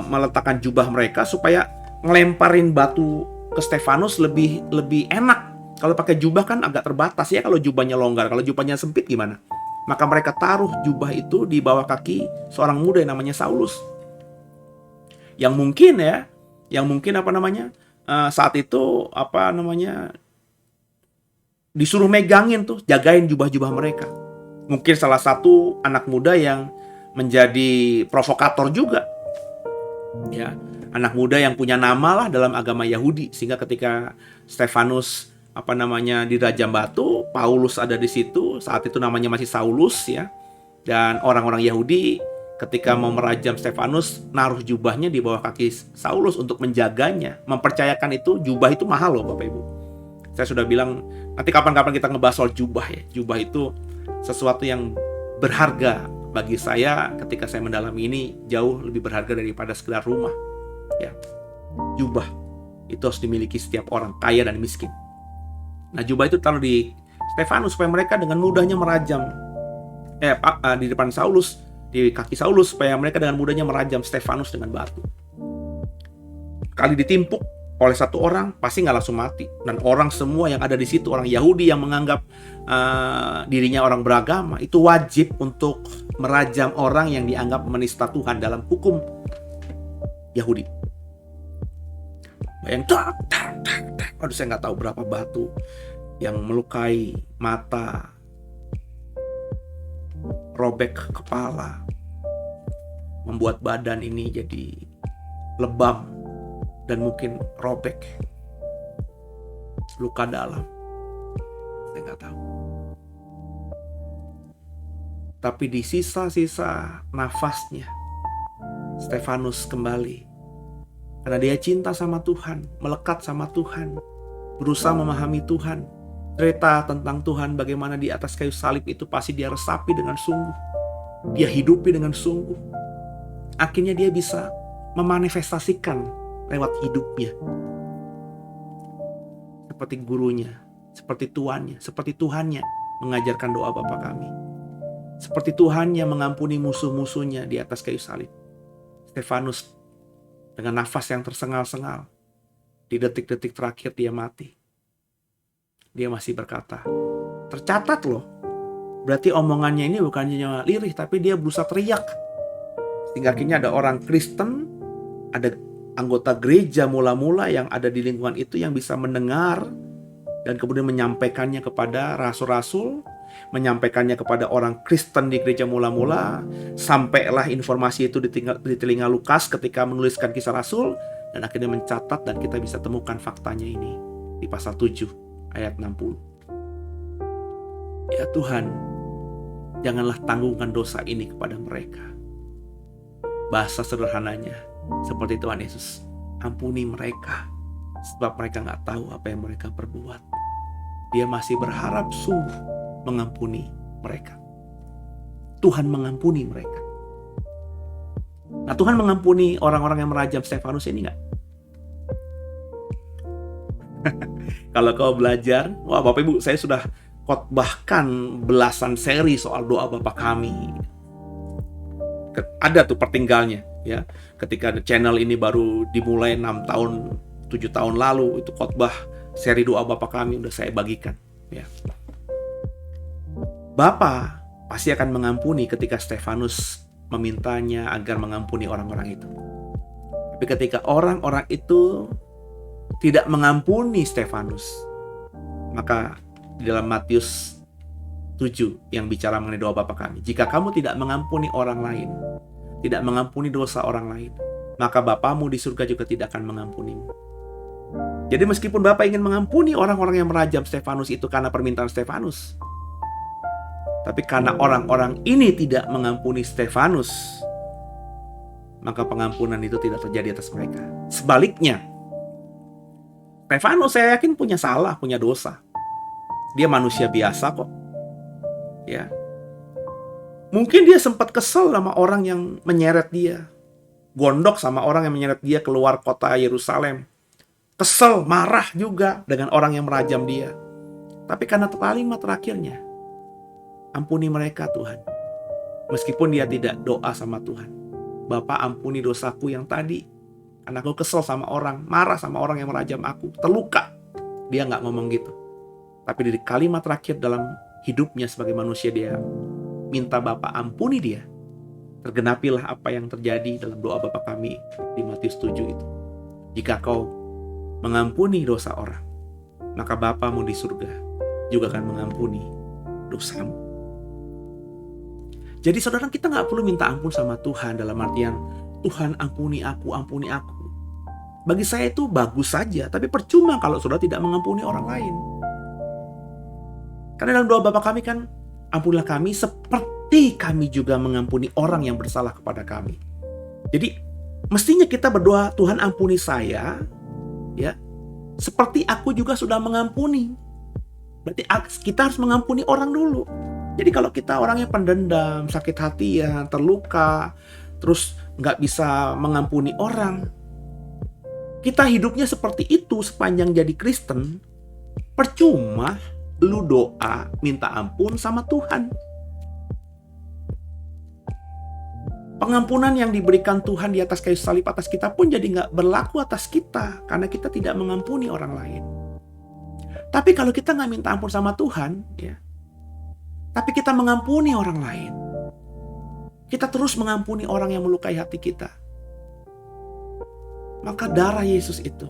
meletakkan jubah mereka supaya ngelemparin batu ke Stefanus lebih enak. Kalau pakai jubah kan agak terbatas ya, kalau jubahnya longgar. Kalau jubahnya sempit gimana? Maka mereka taruh jubah itu di bawah kaki seorang muda yang namanya Saulus. Yang mungkin saat itu disuruh megangin tuh, jagain jubah-jubah mereka. Mungkin salah satu anak muda yang menjadi provokator juga. Ya, anak muda yang punya nama lah dalam agama Yahudi, sehingga ketika Stefanus dirajam batu, Paulus ada di situ. Saat itu namanya masih Saulus ya. Dan orang-orang Yahudi ketika mau merajam Stefanus, naruh jubahnya di bawah kaki Saulus untuk menjaganya. Mempercayakan itu, jubah itu mahal loh Bapak Ibu. Saya sudah bilang, nanti kapan-kapan kita ngebahas soal jubah ya. Jubah itu sesuatu yang berharga bagi saya ketika saya mendalami ini, jauh lebih berharga daripada sekedar rumah. Ya, jubah itu harus dimiliki setiap orang, kaya dan miskin. Nah, jubah itu taruh di Stefanus supaya mereka dengan mudahnya merajam di depan Saulus, di kaki Saulus, supaya mereka dengan mudahnya merajam Stefanus dengan batu. Kali ditimpuk oleh satu orang, pasti nggak langsung mati. Dan orang semua yang ada di situ, orang Yahudi yang menganggap dirinya orang beragama, itu wajib untuk merajam orang yang dianggap menista Tuhan dalam hukum Yahudi. Bayang, aduh, saya nggak tahu berapa batu yang melukai mata, robek kepala, membuat badan ini jadi lebam dan mungkin robek, luka dalam. Saya nggak tahu. Tapi di sisa-sisa nafasnya, Stefanus kembali. Karena dia cinta sama Tuhan, melekat sama Tuhan, berusaha memahami Tuhan. Cerita tentang Tuhan bagaimana di atas kayu salib itu pasti dia resapi dengan sungguh. Dia hidupi dengan sungguh. Akhirnya dia bisa memanifestasikan lewat hidupnya. Seperti gurunya, seperti tuannya, seperti Tuhannya mengajarkan doa Bapa kami. Seperti Tuhannya mengampuni musuh-musuhnya di atas kayu salib. Stefanus dengan nafas yang tersengal-sengal, di detik-detik terakhir dia mati. Dia masih berkata, tercatat loh, berarti omongannya ini bukan hanya lirih, tapi dia berusaha teriak. Sehingga akhirnya ada orang Kristen, ada anggota gereja mula-mula yang ada di lingkungan itu yang bisa mendengar dan kemudian menyampaikannya kepada rasul-rasul, menyampaikannya kepada orang Kristen di gereja mula-mula. Sampailah informasi itu di telinga Lukas ketika menuliskan Kisah Rasul, dan akhirnya mencatat, dan kita bisa temukan faktanya ini di pasal 7 ayat 60. Ya Tuhan, janganlah tanggungkan dosa ini kepada mereka. Bahasa sederhananya seperti Tuhan Yesus, Ampuni mereka, sebab mereka nggak tahu apa yang mereka perbuat. Dia masih berharap sungguh mengampuni mereka. Tuhan mengampuni mereka. Nah, Tuhan mengampuni orang-orang yang merajam Stefanus ini nggak? Kalau kau belajar, wah Bapak Ibu, saya sudah khotbahkan belasan seri soal doa Bapa Kami. Ada tuh pertinggalnya, ya. Ketika channel ini baru dimulai 6 tahun, 7 tahun lalu, itu khotbah seri doa Bapa Kami udah saya bagikan, ya. Bapa pasti akan mengampuni ketika Stefanus memintanya agar mengampuni orang-orang itu. Tapi ketika orang-orang itu tidak mengampuni Stefanus, maka di dalam Matius 7 yang bicara mengenai doa Bapa Kami, jika kamu tidak mengampuni orang lain, tidak mengampuni dosa orang lain, maka Bapamu di surga juga tidak akan mengampunimu. Jadi meskipun Bapa ingin mengampuni orang-orang yang merajam Stefanus itu karena permintaan Stefanus, tapi karena orang-orang ini tidak mengampuni Stefanus, maka pengampunan itu tidak terjadi atas mereka. Sebaliknya, Stefanus saya yakin punya salah, punya dosa. Dia manusia biasa kok. Ya. Mungkin dia sempat kesel sama orang yang menyeret dia. Gondok sama orang yang menyeret dia keluar kota Yerusalem. Kesel, marah juga dengan orang yang merajam dia. Tapi karena kalimat terakhirnya, ampuni mereka Tuhan. Meskipun dia tidak doa sama Tuhan. Bapa, ampuni dosaku yang tadi. Karena aku kesel sama orang, marah sama orang yang merajam aku, terluka. Dia nggak ngomong gitu. Tapi dari kalimat terakhir dalam hidupnya sebagai manusia, dia minta Bapa ampuni dia. Tergenapilah apa yang terjadi dalam doa Bapa Kami di Matius 7 itu. Jika kau mengampuni dosa orang, maka Bapamu di surga juga akan mengampuni dosamu. Jadi saudara, kita nggak perlu minta ampun sama Tuhan dalam artian Tuhan ampuni aku, ampuni aku. Bagi saya itu bagus saja, tapi percuma kalau saudara tidak mengampuni orang lain. Karena dalam doa Bapa Kami kan, ampunilah kami seperti kami juga mengampuni orang yang bersalah kepada kami. Jadi mestinya kita berdoa, Tuhan ampuni saya, ya, seperti aku juga sudah mengampuni. Berarti kita harus mengampuni orang dulu. Jadi kalau kita orangnya pendendam, sakit hati ya, terluka, terus nggak bisa mengampuni orang, kita hidupnya seperti itu sepanjang jadi Kristen, percuma lu doa minta ampun sama Tuhan. Pengampunan yang diberikan Tuhan di atas kayu salib atas kita pun jadi nggak berlaku atas kita karena kita tidak mengampuni orang lain. Tapi kalau kita nggak minta ampun sama Tuhan, ya, tapi kita mengampuni orang lain, kita terus mengampuni orang yang melukai hati kita, maka darah Yesus itu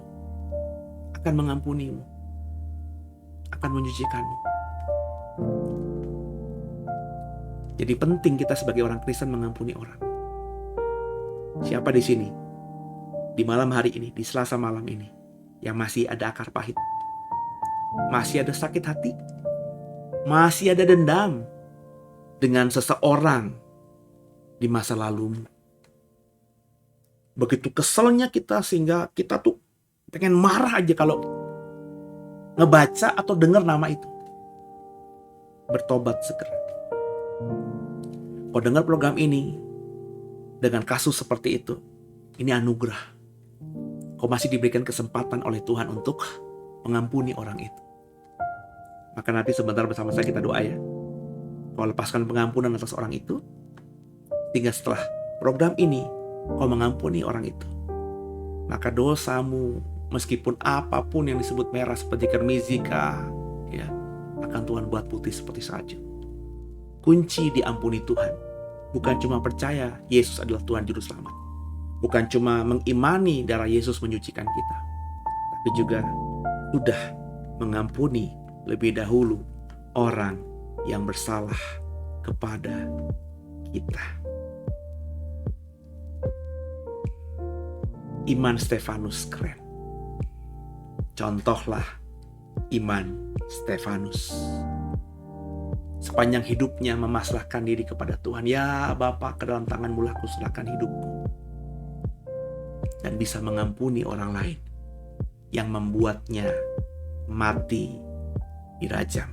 akan mengampunimu, akan menyucikanmu. Jadi penting kita sebagai orang Kristen mengampuni orang. Siapa di sini, di malam hari ini, di Selasa malam ini, yang masih ada akar pahit, masih ada sakit hati, masih ada dendam dengan seseorang di masa lalumu? Begitu keselnya kita sehingga kita tuh pengen marah aja kalau ngebaca atau dengar nama itu. Bertobat segera. Kau dengar program ini dengan kasus seperti itu, ini anugerah. Kau masih diberikan kesempatan oleh Tuhan untuk mengampuni orang itu. Maka nanti sebentar bersama saya kita doa ya. Kau lepaskan pengampunan atas orang itu, sehingga setelah program ini kau mengampuni orang itu, maka dosamu, meskipun apapun yang disebut merah seperti kermizika, ya, akan Tuhan buat putih seperti salju. Kunci diampuni Tuhan, bukan cuma percaya Yesus adalah Tuhan Juru Selamat, bukan cuma mengimani darah Yesus menyucikan kita, tapi juga sudah mengampuni lebih dahulu orang yang bersalah kepada kita. Iman Stefanus keren. Contohlah iman Stefanus. Sepanjang hidupnya memasrahkan diri kepada Tuhan. Ya Bapa, ke dalam tangan-Mu lah ku serahkan hidupku. dan bisa mengampuni orang lain yang membuatnya mati dirajam.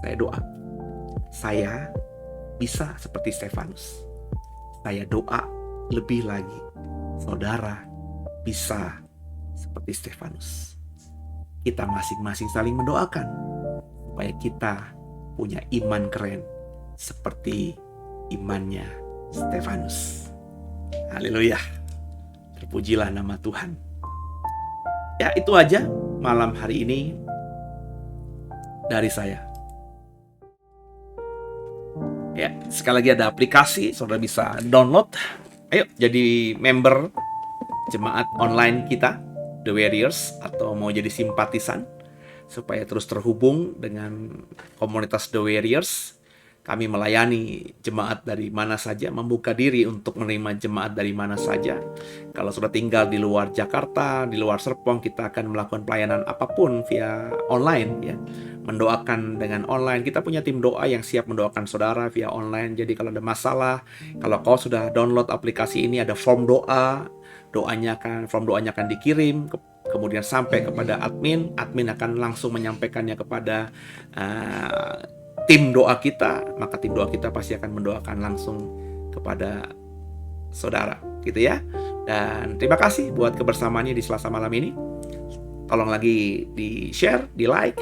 Saya doa, saya bisa seperti Stefanus. Saya doa lebih lagi, saudara bisa seperti Stefanus. Kita masing-masing saling mendoakan supaya kita punya iman keren seperti imannya Stefanus. Haleluya. Terpujilah nama Tuhan. Ya, itu aja malam hari ini dari saya. Ya, sekali lagi ada aplikasi, saudara bisa download. Ayo jadi member jemaat online kita, The Warriors, atau mau jadi simpatisan supaya terus terhubung dengan komunitas The Warriors. Kami melayani jemaat dari mana saja, membuka diri untuk menerima jemaat dari mana saja. Kalau sudah tinggal di luar Jakarta, di luar Serpong, kita akan melakukan pelayanan apapun via online, ya. Mendoakan dengan online. Kita punya tim doa yang siap mendoakan saudara via online. Jadi kalau ada masalah, kalau kau sudah download aplikasi ini, ada form doa, form doanya akan dikirim, kemudian sampai kepada admin akan langsung menyampaikannya kepada tim doa kita, maka tim doa kita pasti akan mendoakan langsung kepada saudara, gitu ya. Dan terima kasih buat kebersamaannya di Selasa malam ini. Tolong lagi di-share, di-like,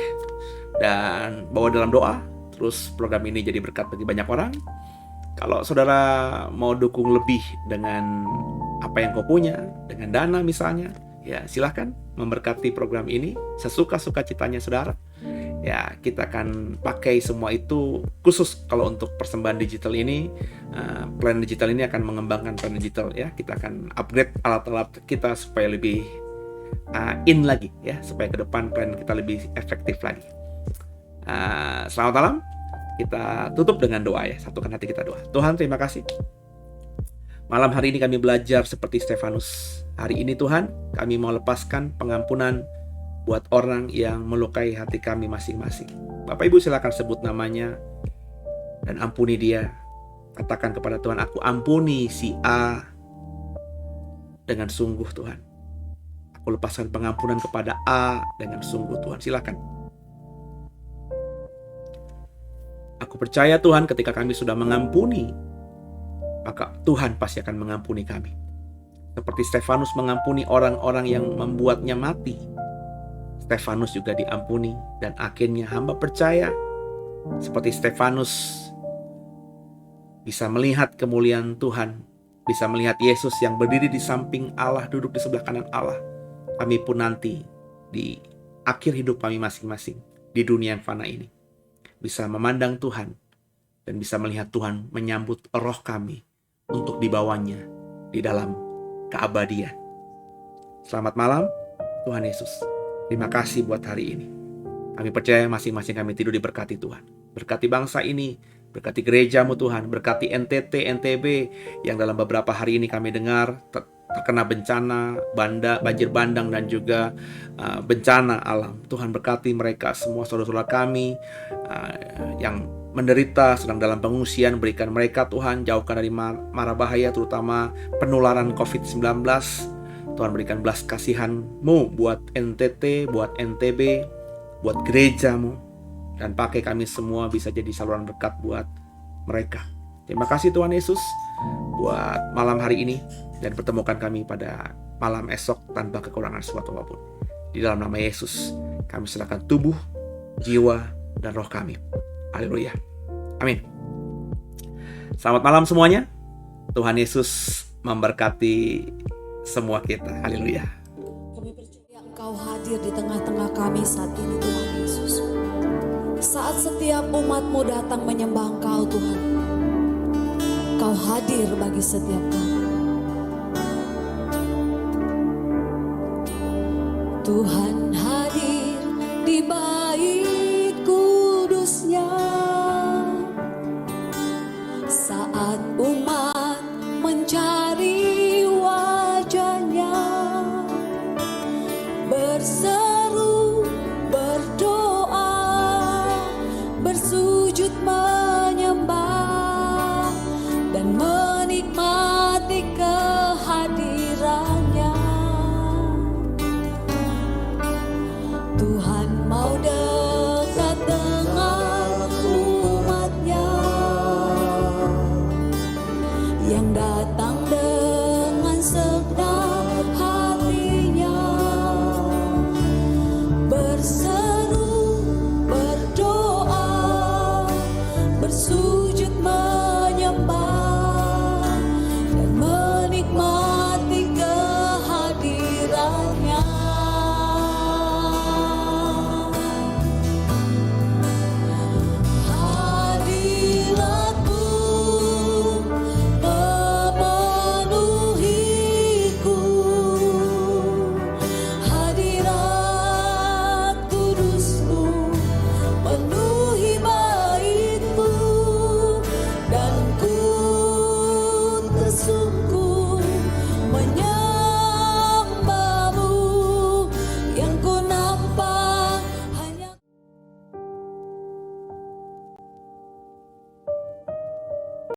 dan bawa dalam doa. Terus program ini jadi berkat bagi banyak orang. Kalau saudara mau dukung lebih dengan apa yang kau punya, dengan dana misalnya, ya silahkan memberkati program ini sesuka-suka citanya saudara. Ya, kita akan pakai semua itu khusus kalau untuk persembahan digital ini. Plan digital ini akan mengembangkan plan digital, ya. Kita akan upgrade alat-alat kita supaya lebih in lagi, ya, supaya ke depan plan kita lebih efektif lagi. Selamat malam. Kita tutup dengan doa, ya. Satukan hati kita doa. Tuhan, terima kasih. Malam hari ini kami belajar seperti Stefanus. Hari ini Tuhan, kami mau lepaskan pengampunan buat orang yang melukai hati kami masing-masing. Bapak Ibu silakan sebut namanya dan ampuni dia. Katakan kepada Tuhan, aku ampuni si A dengan sungguh Tuhan. Aku lepaskan pengampunan kepada A dengan sungguh Tuhan. Silakan. Aku percaya Tuhan ketika kami sudah mengampuni, maka Tuhan pasti akan mengampuni kami. Seperti Stefanus mengampuni orang-orang yang membuatnya mati, Stefanus juga diampuni, dan akhirnya hamba percaya seperti Stefanus bisa melihat kemuliaan Tuhan, bisa melihat Yesus yang berdiri di samping Allah, duduk di sebelah kanan Allah. Kami pun nanti di akhir hidup kami masing-masing di dunia yang fana ini bisa memandang Tuhan dan bisa melihat Tuhan menyambut roh kami untuk dibawanya di dalam keabadian. Selamat malam, Tuhan Yesus. Terima kasih buat hari ini. Kami percaya masing-masing kami tidur diberkati Tuhan. Berkati bangsa ini, berkati gerejamu Tuhan, berkati NTT, NTB yang dalam beberapa hari ini kami dengar terkena bencana, banjir bandang dan juga bencana alam. Tuhan berkati mereka semua, saudara-saudara kami yang menderita, sedang dalam pengungsian, berikan mereka Tuhan, jauhkan dari mara bahaya, terutama penularan COVID-19. Tuhan berikan belas kasihan-Mu buat NTT, buat NTB, buat gerejamu, dan pakai kami semua bisa jadi saluran berkat buat mereka. Terima kasih Tuhan Yesus buat malam hari ini, dan pertemukan kami pada malam esok tanpa kekurangan suatu apapun. Di dalam nama Yesus kami serahkan tubuh, jiwa, dan roh kami. Haleluya. Amin. Selamat malam semuanya. Tuhan Yesus memberkati semua kita. Haleluya. Kami percaya Engkau hadir di tengah-tengah kami saat ini Tuhan Yesus. Saat setiap umat-Mu datang menyembah Engkau Tuhan, Engkau hadir bagi setiap kami. Tuhan hadir di bait kudus-Nya saat umat mencari wajah-Nya, berseru, berdoa, bersujud menyembah dan menikmati yang datang